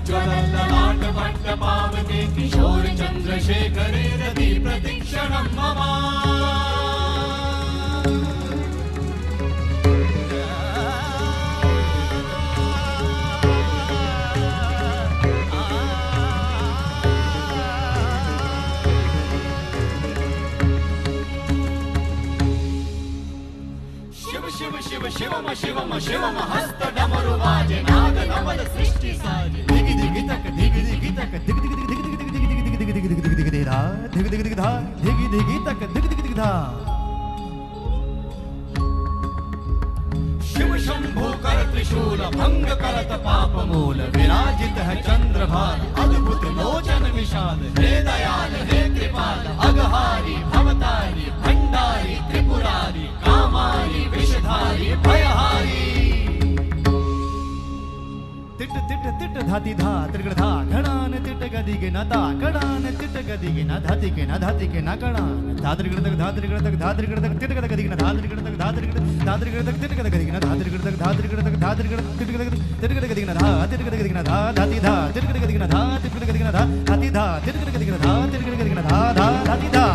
ज्वलल्ललाटपट्टपावते किशोर चन्द्रशेखरे रति प्रतीक्षणं मम शिव शिव शिव शिवम शिवम शिवम हस्त डमरु वाजे नाद नवल सृष्टि साजे दिग दिग तक दिग दिग तक दिग दिग दिग दिग दिग दिग दिग दिग दिग दिग दिग धा दिग दिग दिग धा दिग दिग तक दिग दिग दिग धा शिव शंभु कर त्रिशूल भंग करत पाप मूल विराजित है चंद्रभार अद्भुत लोचन विशाल हे दयाल हे कृपाल अगहारी भवतारी भंडारी त्रिपुरारी कामारी विषधारी भयहारी तिट तिट तिट धाती धा त्रिगड़ धा घड़ान तिट गदी के ना ता कड़ान तिट गदी के ना धाती के ना कड़ान धात्रिगड़ तक तिट गद गदी के ना धात्रिगड़ तक तिट गद गदी के ना धात्रिगड़ तक तिट गद गदी के ना तिट गद गदी के ना धाती धा तिट गद गदी के ना तिट गद गदी के ना धाती धा तिट गद गदी के ना तिट गद गदी के ना धाती धा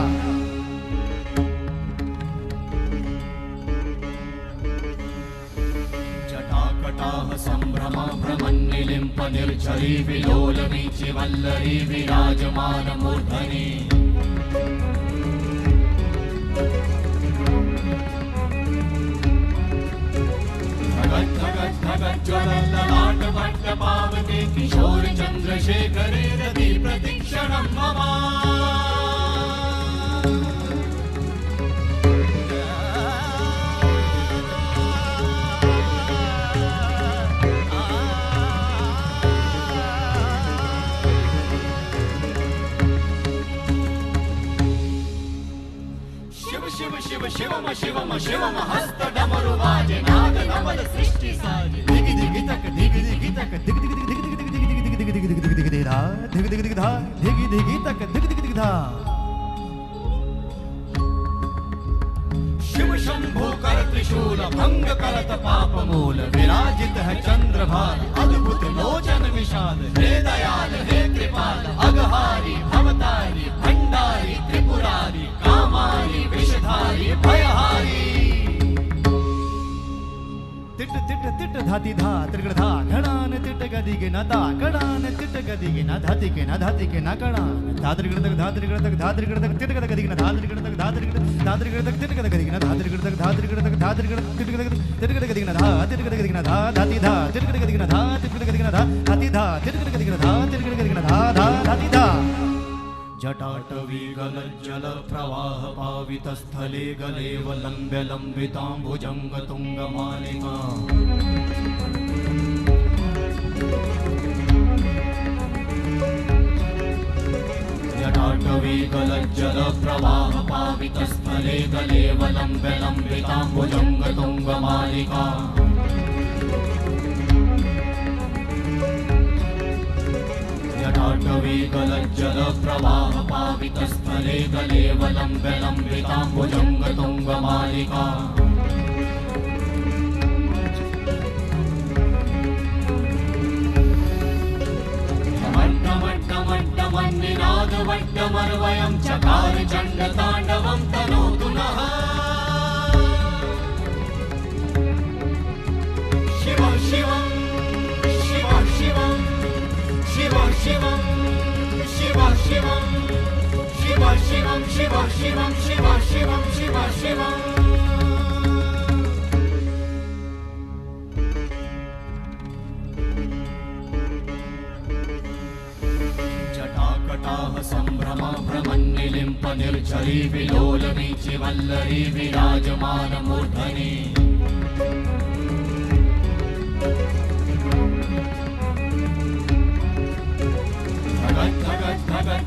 संभ्रमा भ्रमन्निलिम्प निर्झरी विलोल वीचि वल्लरी विराजमान मूर्धनि धगत् धगत् धगत् ज्वलल लाट भट्ट पावके किशोर चंद्रशेखरे रति प्रतीक्षणं मम शिवम शिवम शिवम हस्त डमरु बाजे नाद नवल सृष्टि साजे दिग दिग तक दिग दिग तक दिग दिग दिग दिग दिग दिग दिग दिग दिग दिग दिग धा दिग दिग दिग धा दिग दिग तक दिग दिग दिग धा शिव शंभु कर त्रिशूल भंग करत पाप मूल विराजित है चंद्रभार अद्भुत लोचन विशाल हे दयाल हे कृपाल अगहारी भवतारी भंडारी त्रिपुरारी कामारी विषधारी भयहारी तिट तिट तिट धाती धा त्रिगड़ धा घड़ान तिट गदी के ना ता कड़ान तिट गदी के ना धाती के ना कड़ान धात्रिगड़ तक तिट गद गदी के ना धात्रिगड़ तक तिट गद गदी के ना धात्रिगड़ तक तिट गद गदी के ना तिट गद गदी के ना धाती धा तिट गद गदी के ना तिट गद गदी के ना धाती धा तिट गद गदी के ना तिट गद गदी के ना धाती धा जटाटवी गलज्जल प्रवाह पावित स्थले गलेव लंब्य लंबितांबुजंग तुंग मालिका जटाटवी गलज्जल प्रवाह पावित स्थले गलेव लंब्य लंबितांबुजंग तुंग मालिका जटाटवी गलज्जल प्रवाह पावित स्थले गलेव लंब्य लंबितांबुजंग तुंग मालिका निनाद वड्डमर्वयं चकार चण्ड ताण्डवं तनोतु नः शिव शिवं शिव शिवं शिव शिवं शिव शिवं शिव शिवं शिव शिवं शिव शिवं शिव शिवं जटाकटाह संभ्रम भ्रमन्निलिम्प निर्झरी विलोल वीचि वल्लरी विराजमान मूर्धनि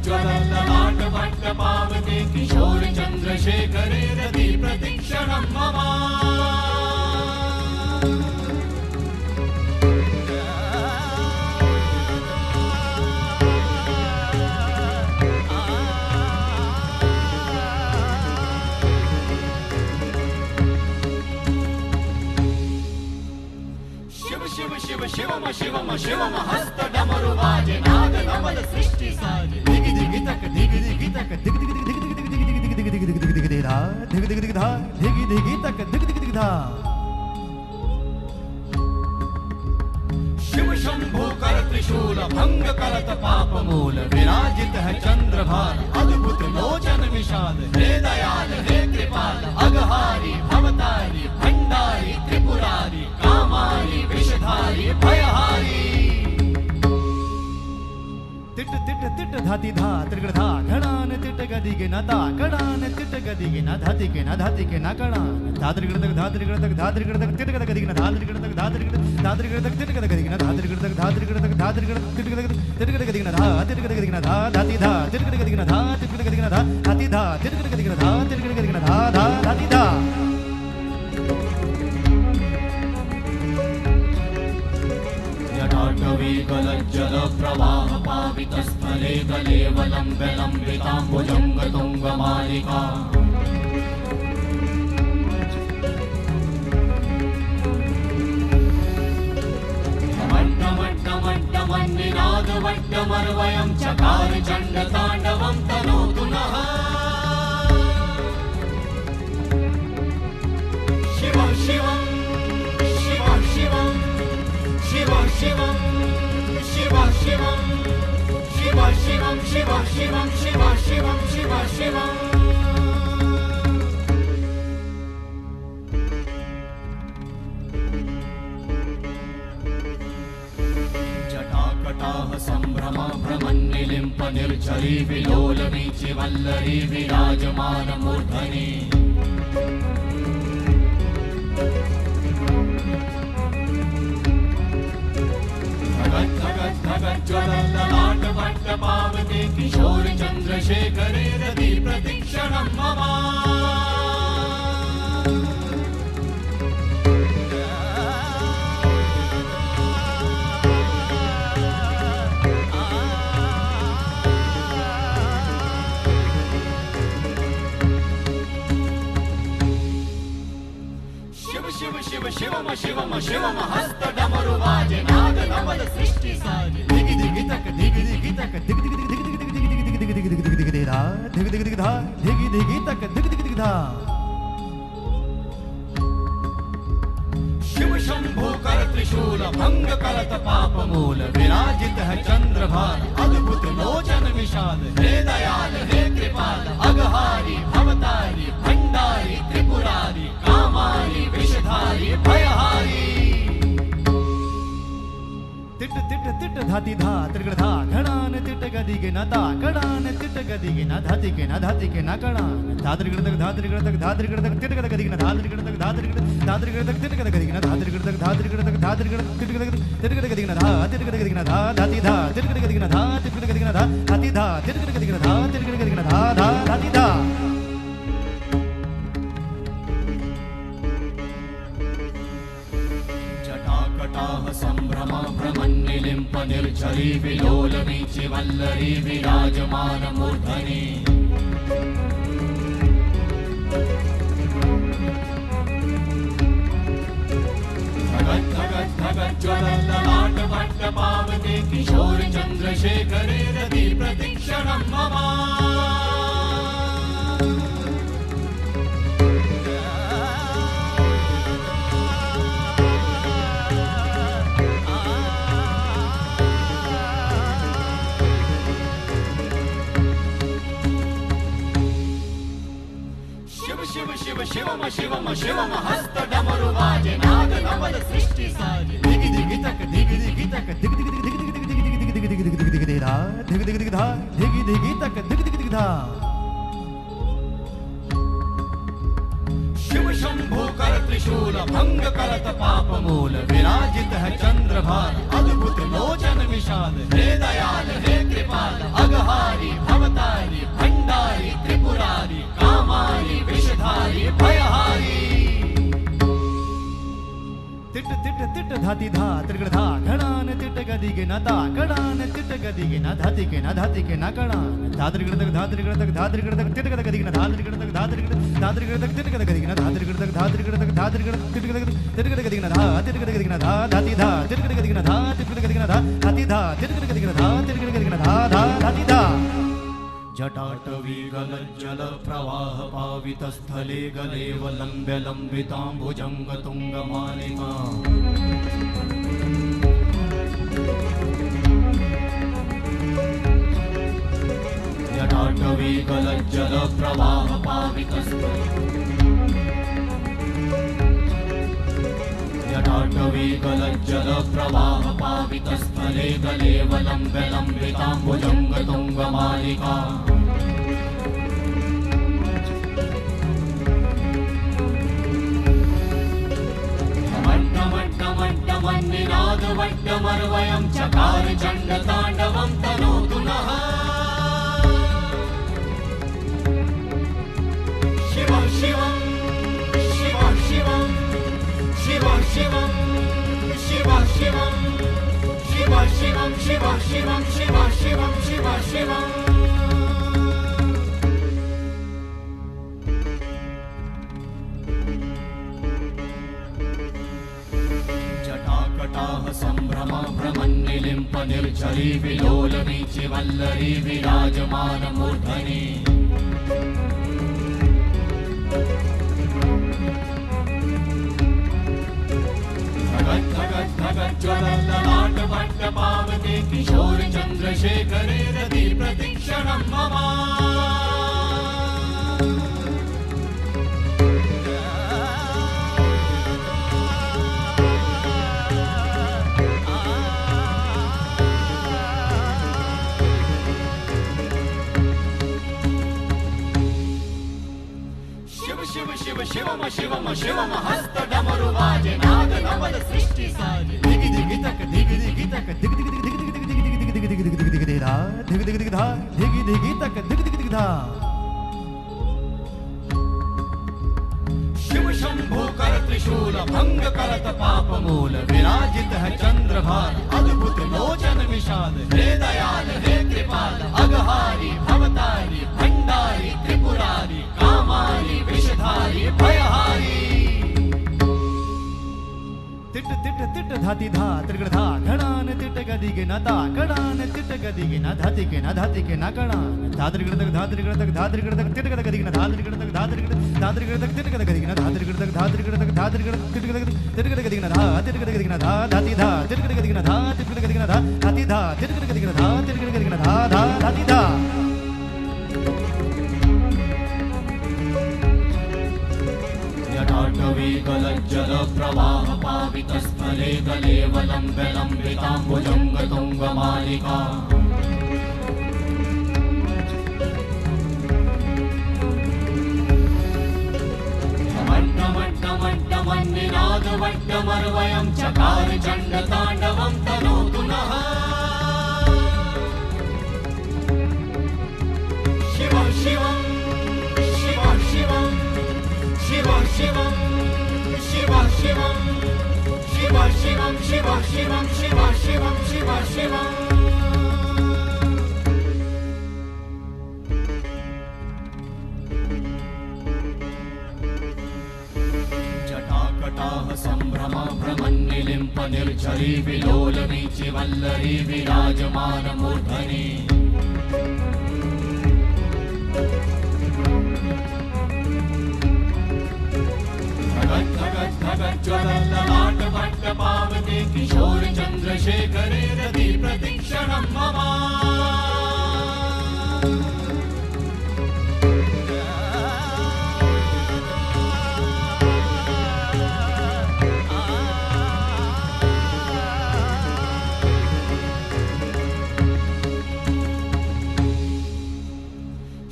ज्वलल लाट भट्ट पावके किशोर चंद्रशेखरे रति प्रतीक्षणं मम शिव शिव शिव शिवम शिवम शिवम हस्त डमरु बाजे नाद नवल सृष्टि साजे दिग दिग तक दिग दिग तक दिग दिग दिग दिग दिग दिग दिग दिग दिग दिग दिग धा दिग दिग दिग धा दिग दिग तक दिग दिग दिग धा शिव शंभु कर त्रिशूल भंग करत पाप मूल विराजित है चंद्रभार अद्भुत लोचन विशाल हे दयाल हे कृपाल अगहारी भवतारी भंडारी त्रिपुरारी कामारी विषधारी भयहारी तिट तिट तिट धाति धा त्रिगुण धा घणान तिट गदिगे न ता कणान तिट गदिगे न धातिके न धातिके न कणान धात्रिगुण तक धात्रिगुण तक धात्रिगुण तक तिट गदिगे न धात्रिगुण तक धात्रिगुण तक तिट गदिगे न धात्रिगुण तक धात्रिगुण तक धात्रिगुण तिट गदिगे न धा तिट गदिगे न धा धाति धा तिट गदिगे न धा तिट गदिगे न धा धाति धा तिट गदिगे न धा तिट गदिगे न धा धा धाति धा जटाटवी गलज्जल प्रवाह पावितस्थले गलेवलम्ब्य लम्बिताम्बुजङ्ग तुङ्गमालिका मट्टमट्टमन्निनादवट्टमर्वयं चकार चण्डताण्डवं तनोतु नः शिव शिवं शिव शिवं शिव शिवं शिव शिवं शिव शिवं शिव शिवं शिव शिवं शिव शिवं जटाकटाः सम्भ्रमा भ्रमन्निलिम्प निर्झरी विलोलवीचि वल्लरी विराजमानमूर्धनि ज्वलल्ललाटवट्टपावते किशोर चन्द्रशेखरे रति प्रतीक्षणं मम शिव शिव शिव शिवम शिवम शिवम हस्त डमरु वाजे नाद नवल सृष्टि साजे दिगि दिगि तक दिगि दिगि तक दिगि दिगि दिगि दिगि दिगि दिगि दिगि दिगि दिगि दिगि धा दिगि दिगि दिगि धा दिगि दिगि तक दिगि दिगि दिगि धा शिव शंभु कर त्रिशूल भंग करत पाप मूल विराजित है चंद्रभार अद्भुत लोचन विशाल हे दयाल हे कृपाल अगहारी भवतारी भंडारी त्रिपुरारी कामारी विषधारी भयहारी तिट तिट तिट धाति धा त्रिगुण धा घणान तिट गदिगे न ता कणान तिट गदिगे न धातिके न धातिके न कणान धात्रिगुण तक धात्रिगुण तक धात्रिगुण तक तिट गदिगे न धात्रिगुण तक धात्रिगुण तक तिट गदिगे न धात्रिगुण तक धात्रिगुण तक धात्रिगुण तिट गदिगे न धा तिट गदिगे न धा धाति धा तिट गदिगे न धा तिट गदिगे न धा धाति धा तिट गदिगे न धा तिट गदिगे न धा धा धाति धा जटाकटाः सम्भ्रमा भ्रमन्निलिम्प निर्झरी विलोलवीचि वल्लरी विराजमानमूर्धनि ज्वलल्ललाटवट्टपावते किशोर चन्द्रशेखरे रति प्रतीक्षणं मम शिव शिव शिवम शिवम शिवम हस्त डमरु वाजे नाद नवल सृष्टि साजे दिगि दिगि तक दिगि दिगि तक दिगि दिगि दिगि दिगि दिगि दिगि दिगि दिगि दिगि दिगि दिगि धा दिगि दिगि दिगि धा दिगि दिगि तक दिगि दिगि दिगि धा शिव शंभु कर त्रिशूल भंग करत पाप मूल विराजित है चंद्रभार अद्भुत लोचन विशाल हे दयाल हे कृपाल अगहारी भवतारी भंडारी त्रिपुरारी कामारी विषधारी भयहारी तिट तिट तिट धाति धा त्रिगुण धा घणान तिट गदिगे न ता कणान तिट गदिगे न धातिके न धातिके न कणान धात्रिगुण तक धात्रिगुण तक धात्रिगुण तक तिट गदिगे न धात्रिगुण तक धात्रिगुण तक तिट गदिगे न धात्रिगुण तक धात्रिगुण तक धात्रिगुण तिट गदिगे न धा तिट गदिगे न धा धाति धा तिट गदिगे न धा तिट गदिगे न धा धाति धा तिट गदिगे न धा तिट गदिगे न धा धा धाति धा जटाटवी गलज्जल प्रवाह पावितस्थले गलेवलम्ब्य लम्बिताम्बुजङ्ग तुङ्गमालिका जटाटवी गलज्जल प्रवाह पावितस्थले जटाटवीगलज्जल प्रवाह पावितस्थले गलेवलम्ब्य लम्बिताम्बुजङ्गतुङ्गमालिका मट्टमन्निनादवट्टमर्वयं चकार चण्डताण्डवं तनोतु नः शिव शिवं शिव शिवं शिव शिवं शिव शिवं शिव शिवं शिव शिवं शिव शिवं शिव शिवं जटाकटाह सम्भ्रम भ्रमन्निलिम्प निर्झरी विलोलवीचि वल्लरी विराजमानमूर्धनि ज्वलल्ललाटभट्टपावते किशोर चन्द्रशेखरे रति प्रतीक्षणं मम शिव शिव शिवम शिवम शिवम हस्त डमरु बाजे नाद नवल सृष्टि साजे दिग दिग तक दिग दिग तक दिग दिग दिग दिग दिग दिग दिग दिग दिग दिग दिग दिग धा दिग दिग दिग धा दिग दिग तक दिग दिग दिग धा शिव शंभु कर त्रिशूल भंग करत पाप मूल विराजित है चंद्रभार अद्भुत लोचन विशाल हे दयाल हे कृपाल अघहारी भवतारी भंडारी त्रिपुरारी कामारी विषधारी भयहारी तिट तिट तिट धाति धा त्रिगड़ धा घड़ान तिट गदिग न ता घड़ान तिट गदिग न धाति के न कड़ान धात्रिगड़ तक धात्रिगड़ तक धात्रिगड़ तक तिट गद गदिग न धात्रिगड़ तक धात्रिगड़ तक तिट गद गदिग न धात्रिगड़ तक धात्रिगड़ तिट गद गदिग न धा तिट गद गदिग न धा धाति धा तिट गद गदिग न धा तिट गद गदिग न धा धाति धा तिट गद गदिग न धा तिट गद गदिग न धा धा धाति धा जटाटवीगलज्जल प्रवाह पावितस्थले गलेवलम्ब्य लम्बिताम्बुजङ्गतुङ्गमालिका मट्टमन्निनादवट्टमर्वयं चकार चण्डताण्डवं तनोतु नः शिव शिवं शिव शिवं शिव शिवं शिव शिवं शिव शिवं शिव शिवं शिव शिवं शिव शिवं जटाकटाह सम्भ्रम भ्रमन्निलिम्प निर्झरी विलोलवीचि वल्लरी विराजमानमूर्धनि ज्वलल्ललाटभट्टपावते किशोर चन्द्रशेखरे रति प्रतीक्षणं मम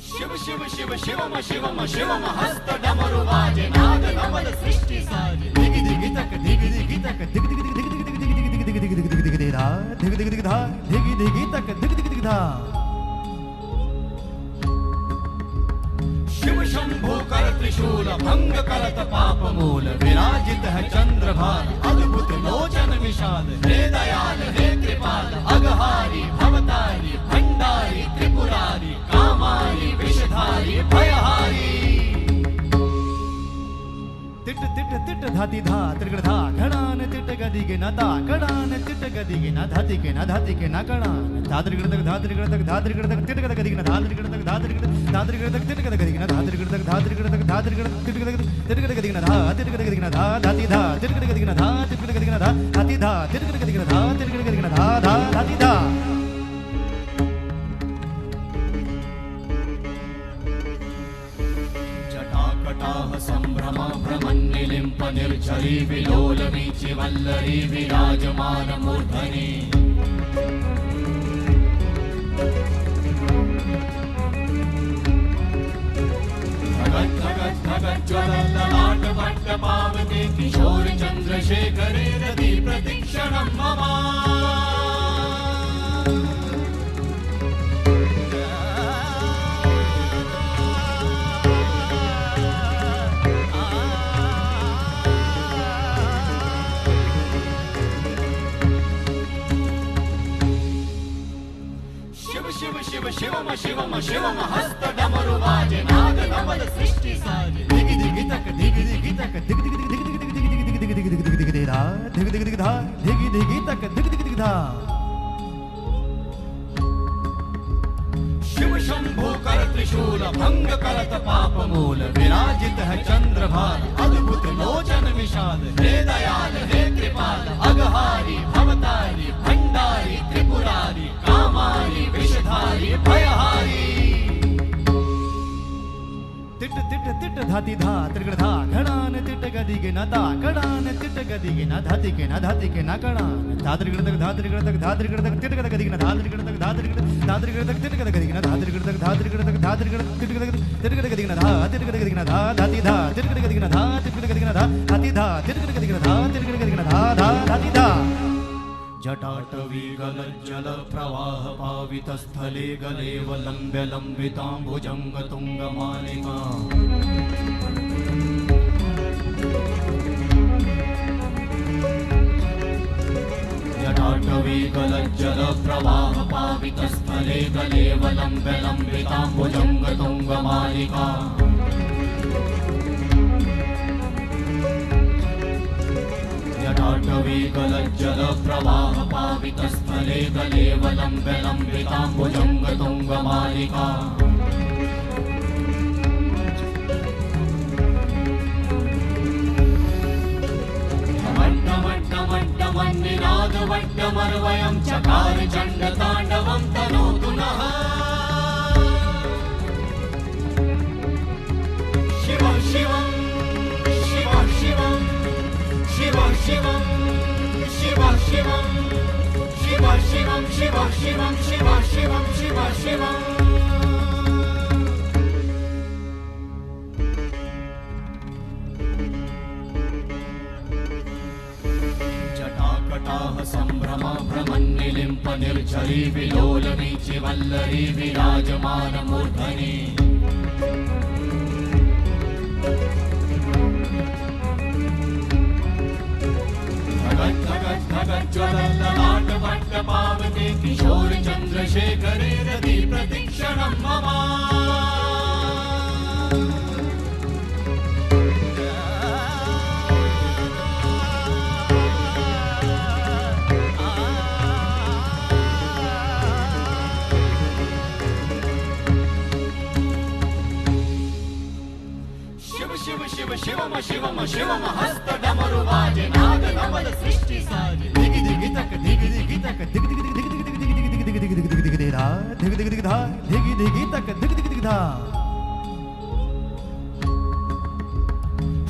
शिव शिव शिव शिवम शिवम शिवम हस्त डमरु बाजे नाद नवल सृष्टि साजे दिग दिग तक दिग दिग तक दिग दिग दिग दिग दिग दिग दिग दिग दिग दिग दिग धा दिग दिग दिग धा दिग दिग तक दिग दिग दिग धा शिव शंभु कर त्रिशूल भंग करत पाप मूल विराजित है चंद्रभार अद्भुत लोचन विशाल हे दयाल हे कृपाल अघहारी भवतारी भंडारी त्रिपुरारी कामारी विषधारी भयहारी तिट तिट तिट धाति धा त्रिगड़ धा घड़ान तिट गदिग न ता घड़ान तिट गदिग न धाति के न कड़ान धात्रिगड़ तक तिट गद गदिग न धात्रिगड़ तक तिट गद गदिग न धात्रिगड़ तक तिट गद गदिग न धा तिट गद गदिग न धा धाति धा तिट गद गदिग न धा तिट गद गदिग न धा धाति धा तिट गद गदिग न धा तिट गद गदिग न धा धा धाति धा जटाकटा जटाकटाह सम्भ्रम भ्रमन्निलिम्प निर्झरी विलोलवीचि वल्लरी विराजमान मूर्धनि ज्वलल्ललाट भट्ट पावते किशोर चन्द्रशेखरे रति प्रतीक्षणं मम शिव शिवम शिवम शिवम हस्त डमरु बाजे नाद नवल सृष्टि साजे दिगि दिगि तक दिगि दिगि तक दिगि दिगि दिगि दिगि दिगि दिगि दिगि दिगि दिगि दिगि धा दिगि दिगि दिगि धा दिगि दिगि तक दिगि दिगि दिगि धा शिव शंभु कर त्रिशूल भंग करत पाप मूल विराजित है चंद्रभार अद्भुत लोचन विशाल हे दयाल हे कृपाल अगहारी भवतारी भंडारी त्रिपुरारी कामारी विषधारी भयहारी तिट तिट तिट धाति धा त्रिगण धा घणान तिट गदिगे न ता कणान तिट गदिगे न धाति के न धाति के न कणान धात्रिगण तक धात्रिगण तक धात्रिगण तक तिट गदिगे न धात्रिगण तक धात्रिगण तक तिट गदिगे न धात्रिगण तक धात्रिगण तक धात्रिगण तिट गदिगे न धा तिट गदिगे न धा धाति धा तिट गदिगे न धा तिट गदिगे न धा धाति धा तिट गदिगे न धा तिट गदिगे न धा धा धाति धा जटाटवी गलज्जल प्रवाह पावित स्थले गलेव लंब्य लंबितांबुजंग तुंग मालिका जटाटवी गलज्जल प्रवाह पावित स्थले गलेव लंब्य लंबितांबुजंग तुंग मालिका जटाटवी गलज्जल प्रवाह पावित स्थले गलेव लंब्य लंबितांबुजंग तुंग मालिका निनाद वट्टमर्वयं चकार चण्ड ताण्डवं तनोतु नः शिव शिवं शिव शिवं शिव शिवं शिव शिवं शिव शिवं शिव शिवं शिव शिवं शिव शिवं जटाकटाह सम्भ्रम भ्रमन्निलिम्प निर्झरी विलोलवीचि वल्लरी विराजमान मूर्धनि ज्वलल्ललाट भट्ट पावते किशोर चन्द्रशेखरे रति प्रतीक्षणं मम शिव शिव शिवम शिवम शिवम हस्त डमरु बाजे नाद नवल सृष्टि साजे दिगि दिगि तक दिगि दिगि तक दिगि दिगि दिगि दिगि दिगि दिगि दिगि दिगि दिगि दिगि धा दिगि दिगि दिगि धा दिगि दिगि तक दिगि दिगि दिगि धा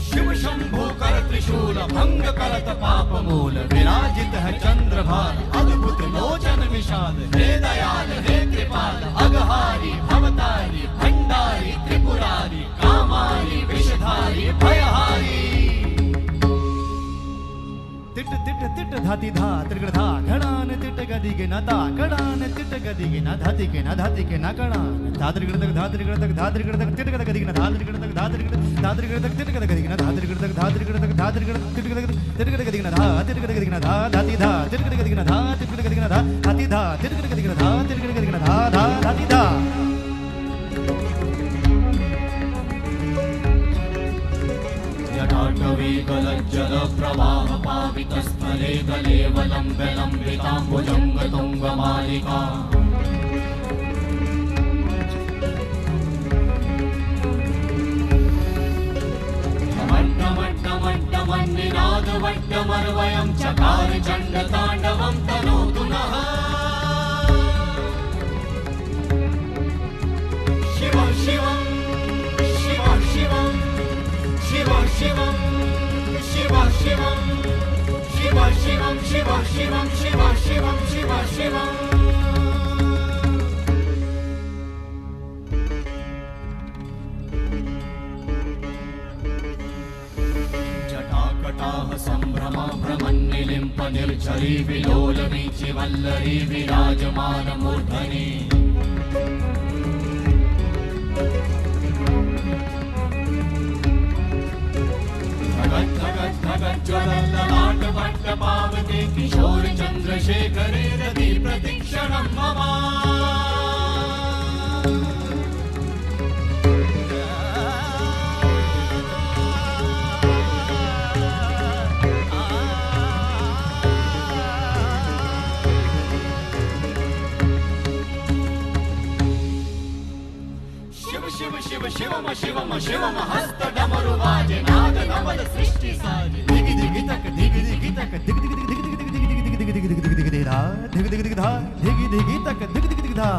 शिव शंभु कर त्रिशूल भंग करत पाप मूल विराजित है चंद्रभार अद्भुत लोचन विशाल हे दयाल हे कृपाल अगहारी भवतारी भंडारी त्रिपुरारी कामारी विषधारी भयहारी तिट तिट तिट धाति धा त्रिगण धा घणान तिट गदिगे न ता कणान तिट गदिगे न धाति के न धाति के न कणान धात्रिगण तक धात्रिगण तक धात्रिगण तक तिट गदिगे न धात्रिगण तक धात्रिगण तक तिट गदिगे न धात्रिगण तक धात्रिगण तक धात्रिगण तिट गदिगे न धा तिट गदिगे न धा धाति धा तिट गदिगे न धा तिट गदिगे न धा धाति धा तिट गदिगे न धा तिट गदिगे न धा धा धाति धा जटाटवी गलज्जल प्रवाह पावित स्थले गलेव लंब्य लंबितांबुजंग तुंग मालिका निनाद वट्टमर्वयं चकार चण्ड ताण्डवं तनोतु नः शिव शिवं शिव शिवं शिवं शिव शिवं शिव शिवं शिव शिवं शिव शिवं शिव शिवं जटाकटाह सम्भ्रमा भ्रमन्निलिम्प निर्झरी विलोलवीचि वल्लरी विराजमानमूर्धनि ज्वलल्ललाटपट्टपावते किशोर चन्द्रशेखरे रति प्रतीक्षणं मम शिव शिव शिवम शिवम शिवम हस्त डमरु बाजे नाद नवद सृष्टि साजे दिगि दिगि तक दिगि दिगि तक दिगि दिगि दिगि दिगि दिगि दिगि दिगि दिगि दिगि दिगि धा दिगि दिगि दिगि धा दिगि दिगि तक दिगि दिगि दिगि धा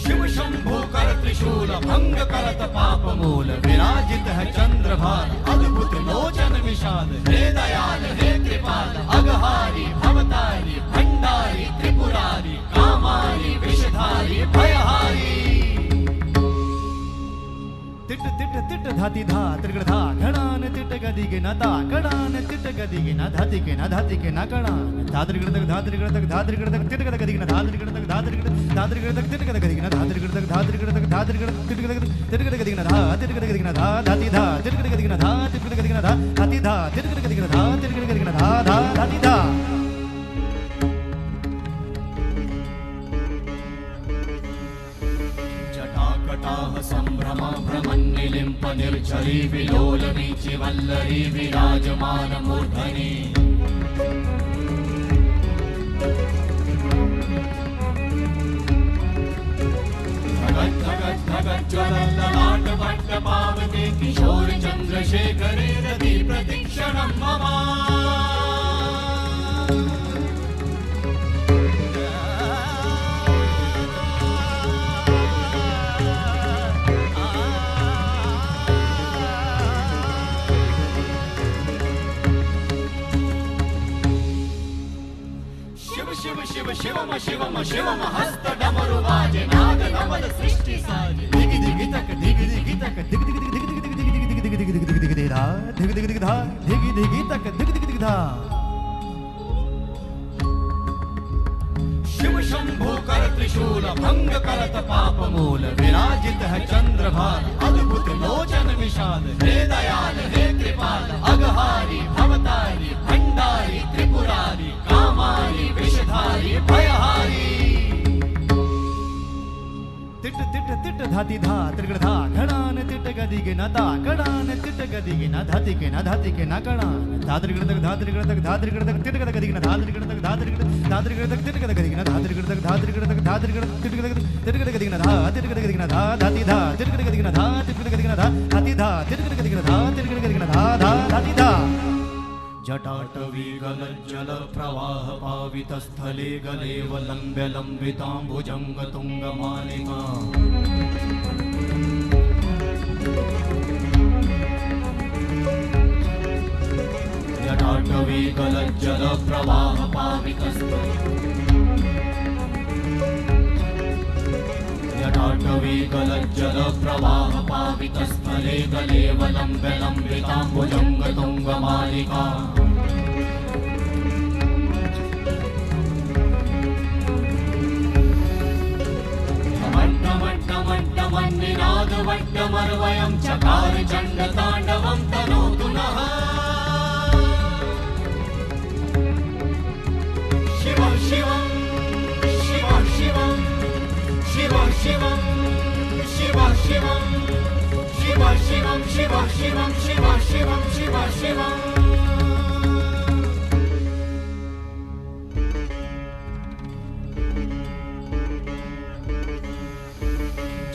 शिव शंभु कर त्रिशूल भंग करत पाप मूल विराजित है चंद्रभार अद्भुत लोचन विशाल हे दयाल हे कृपाल अगहारी भवतारी भंडारी त्रिपुरारी कामारी विषधारी भयहारी तिट तिट तिट धाति धा त्रिगण धा घणान तिट गदिगे न ता घणान तिट गदिगे न धातिगे न धातिगे न घणान धात्रिगण तक धात्रिगण तक धात्रिगण तक तिट गद गदिगे न धात्रिगण तक धात्रिगण धात्रिगण तक तिट गद गदिगे न धात्रिगण तक धात्रिगण तक धात्रिगण तिट गद तिट गद गदिगे न धा तिट गद गदिगे न धा धाति धा तिट गद गदिगे न धा तिट गद गदिगे न धा धाति धा तिट गद गदिगे न धा तिट गद गदिगे न धा धा धाति धा जटाकटाह सम्भ्रमा भ्रमन्निलिम्प निर्झरी विलोलवीचि वल्लरी विराजमानमूर्धनि ज्वलल्ललाटपट्टपावते किशोर चन्द्रशेखरे रति प्रतीक्षणं मम शिव शिव शिवम शिवम शिवम हस्त डमरु बाजे नाद नवद सृष्टि साजे दिगि दिगि तक दिगि दिगि तक दिगि दिगि दिगि दिगि दिगि दिगि दिगि दिगि दिगि दिगि दिगि धा दिगि दिगि दिगि धा दिगि दिगि तक दिगि दिगि दिगि धा शिव शंभु कर त्रिशूल भंग करत पाप मूल विराजित है चंद्रभार अद्भुत लोचन विशाल हे दयाल हे कृपाल अगहारी भवतारी भंडारी त्रिपुरारी कामारी विषधारी भयहारी तिट तिट तिट धाति धा त्रिगण धा घणान तिट गदिगे न ता घणान तिट गदिगे न धातिगे न धातिगे न घणान धात्रिगण तक धात्रिगण तक धात्रिगण तक तिट गद गदिगे न धात्रिगण तक धात्रिगण धात्रिगण तक तिट गद गदिगे न धात्रिगण तक धात्रिगण तक धात्रिगण तिट गद गदिगे न धा तिट गद गदिगे न धा धाति धा तिट गद गदिगे न धा तिट गद गदिगे न धा धाति धा तिट गद गदिगे न धा तिट गद गदिगे न धा धा धाति धा जटाटवी गलज्जल प्रवाह पावित स्थले गलेव लम्ब्य लम्बिताम्बुजंग तुंग मालिका जटाटवी गलज्जल प्रवाह पावित जटाटवी गलज्जल प्रवाह पावित स्थले गलेव लम्ब्य लम्बिताम्बुजंग तुंग मालिका निनाद वट्टमर्वयं चकार चण्ड ताण्डवं तनोतु नः शिव शिवं शिव शिवं शिव शिवं शिव शिवं शिव शिवं शिव शिवं शिव शिवं शिव शिवं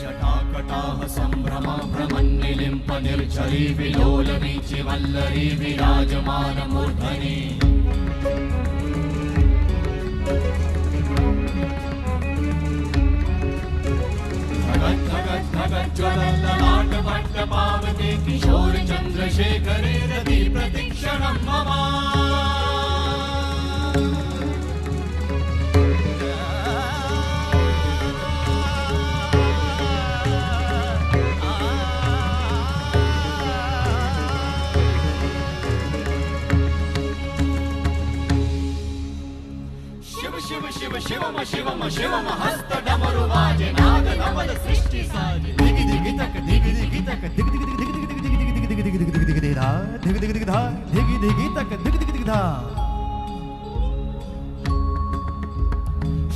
जटाकटाह सम्भ्रमा भ्रमन्निलिम्प निर्झरी विलोलवीचि वल्लरी विराजमानमूर्धनि ज्वलल्ललाट भट्ट पावते किशोर चन्द्रशेखरे रति प्रतीक्षणं मम शिव शिव शिवम शिवम शिवम हस्त डमरु बाजे नाद नवल सृष्टि साजे दिग दिग तक दिग दिग तक दिग दिग दिग दिग दिग दिग दिग दिग दिग दिग दिग धा दिग दिग दिग धा दिग दिग तक दिग दिग दिग धा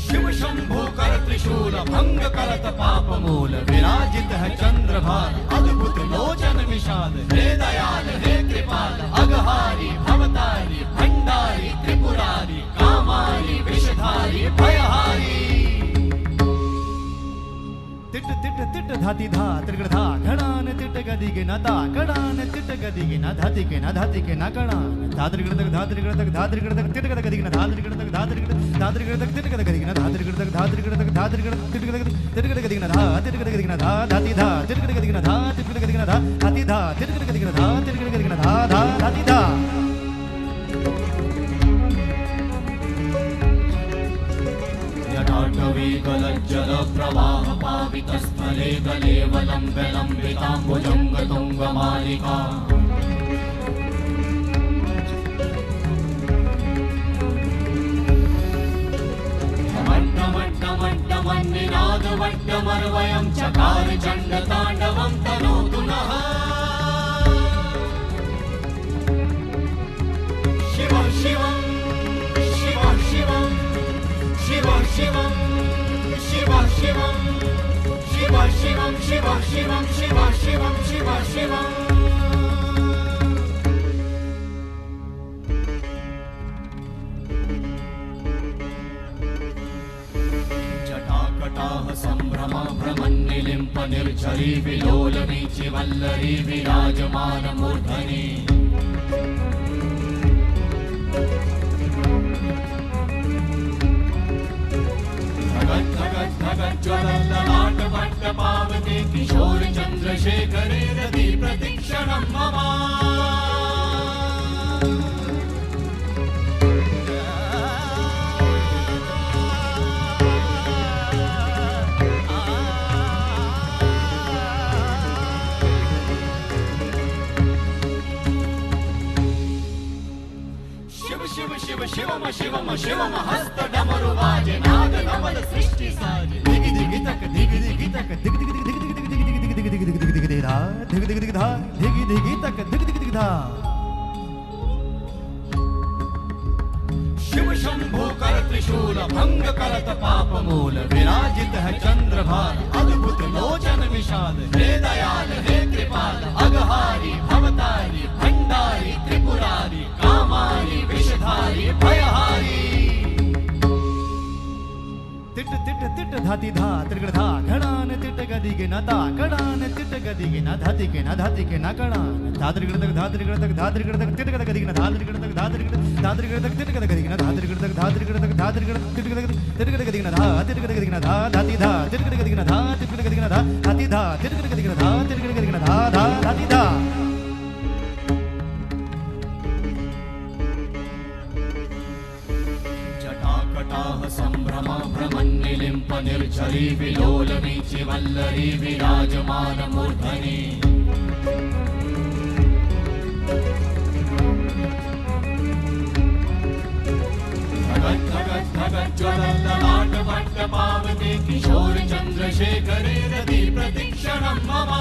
शिव शंभु कर त्रिशूल भंग करत पाप मूल विराजित है चंद्रभार अद्भुत लोचन विशाल हे दयाल हे कृपाल अघहारी भवतारी भंडारी त्रिपुरारी कामारी विषधारी भयहारी तिट तिट तिट धाति धा त्रिगड़ धा घड़ान तिट गदिग न ता कड़ान तिट गदिग न धाति के न धाति के न कड़ान धात्रिगड़ तक धात्रिगड़ तक धात्रिगड़ तक तिट गद गदिग न धात्रिगड़ तक धात्रिगड़ तक तिट गद गदिग न धात्रिगड़ तक धात्रिगड़ तक धात्रिगड़ तिट गद गदिग न धा तिट गद गदिग न धा धाति धा तिट गद गदिग न धा तिट गद गदिग न धा धाति धा तिट गद गदिग न धा तिट गद गदिग न धा धा धाति धा जटाटवीगलज्जल प्रवाह पावितस्थले गलेवलम्ब्य लम्बिताम्बुजङ्गतुङ्गमालिका मट्टमन्निनादवट्टमर्वयं चकार चण्डताण्डवं तनोतु नः शिव शिवं शिव शिवं शिव शिवं शिव शिवं शिव शिवं शिव शिवं शिव शिवं शिव शिवं जटाकटाह सम्भ्रम भ्रमन्निलिम्प निर्झरी विलोलवीचि वल्लरी विराजमान मूर्धनि ज्वलल्ललाट भट्ट पावते किशोर चन्द्रशेखरे रति प्रतीक्षणं मम शिव शिव शिव शिवम शिवम शिवम हस्त डमरु बाजे नाद नवल सृष्टि साजे दिग दिग तक दिग दिग तक दिग दिग दिग दिग दिग दिग दिग दिग दिग दिग दिग धा दिग दिग दिग धा दिग दिग तक दिग दिग दिग धा शिव शंभु कर त्रिशूल भंग करत पाप मूल विराजित है चंद्रभार अद्भुत लोचन विशाल हे दयाल हे कृपाल अघहारी भवतारी भंडारी त्रिपुरारी कामारी विषधारी भयहारी तिट तिट तिट धाति धा त्रिगड़ धा घड़ान तिट गदिग न ता कड़ान तिट गदिग न धाति के न धाति के न कड़ान धात्रिगड़ तक धात्रिगड़ तक धात्रिगड़ तक तिट गद गदिग न धात्रिगड़ तक धात्रिगड़ तक तिट गद गदिग न धात्रिगड़ तक धात्रिगड़ तक धात्रिगड़ तिट गद गदिग न धा तिट गद गदिग न धा धाति धा तिट गद गदिग न धा तिट गद गदिग न धा धाति धा तिट गद गदिग न धा तिट गद गदिग न धा धा धाति धा जटाकटाह सम्भ्रम भ्रमन्निलिम्प निर्झरी विलोलवीचि वल्लरी विराजमान मूर्धनि ज्वलल्ललाट भट्ट पावते किशोर चन्द्रशेखरे रति प्रतीक्षणं मम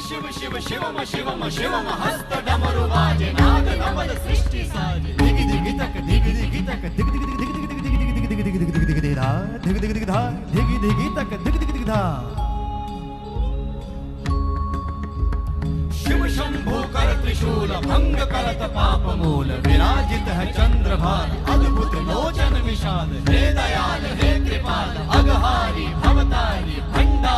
शिव शिव शिवम शिवम शिवम हस्त डमरु बाजे नाद नवल सृष्टि साजे दिग दिग तक दिग दिग तक दिग दिग दिग दिग दिग दिग दिग दिग दिग दिग दिग धा दिग दिग दिग धा दिग दिग तक दिग दिग दिग धा शिव शंभु कर त्रिशूल भंग करत पाप मूल विराजित है चंद्रभार अद्भुत लोचन विशाल हे दयाल हे कृपाल अघहारी भवतारी भंडारी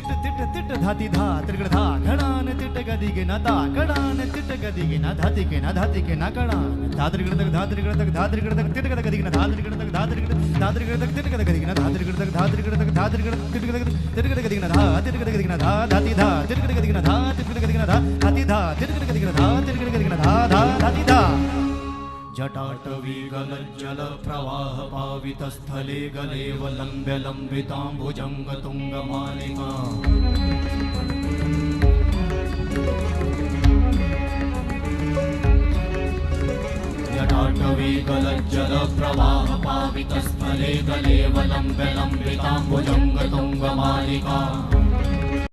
तिट तिट तिट धाती धा त्रिगड़ धा घड़ान तिट गदिगे न ता कड़ान तिट गदिगे न धातिगे न धातिगे न कड़ान धात्रिगड़ तक धात्रिगड़ तक धात्रिगड़ तक तिट गदिगे न धात्रिगड़ तक धात्रिगड़ धात्रिगड़ तक तिट गदिगे न धात्रिगड़ तक धात्रिगड़ तक धात्रिगड़ तिट गदिगे न धा तिट गदिगे न धा धाती धा तिट गदिगे न धा तिट गदिगे न धा धाती धा तिट गदिगे न धा तिट गदिगे न धा धा धाती धा जटाटवी गलज्जल प्रवाह पावितस्थले गलेव लम्ब्य लम्बिताम्बुजङ्ग तुङ्गमालिका जटाटवी गलज्जल प्रवाह पावितस्थले गलेव लम्ब्य लम्बिताम्बुजङ्ग तुङ्गमालिका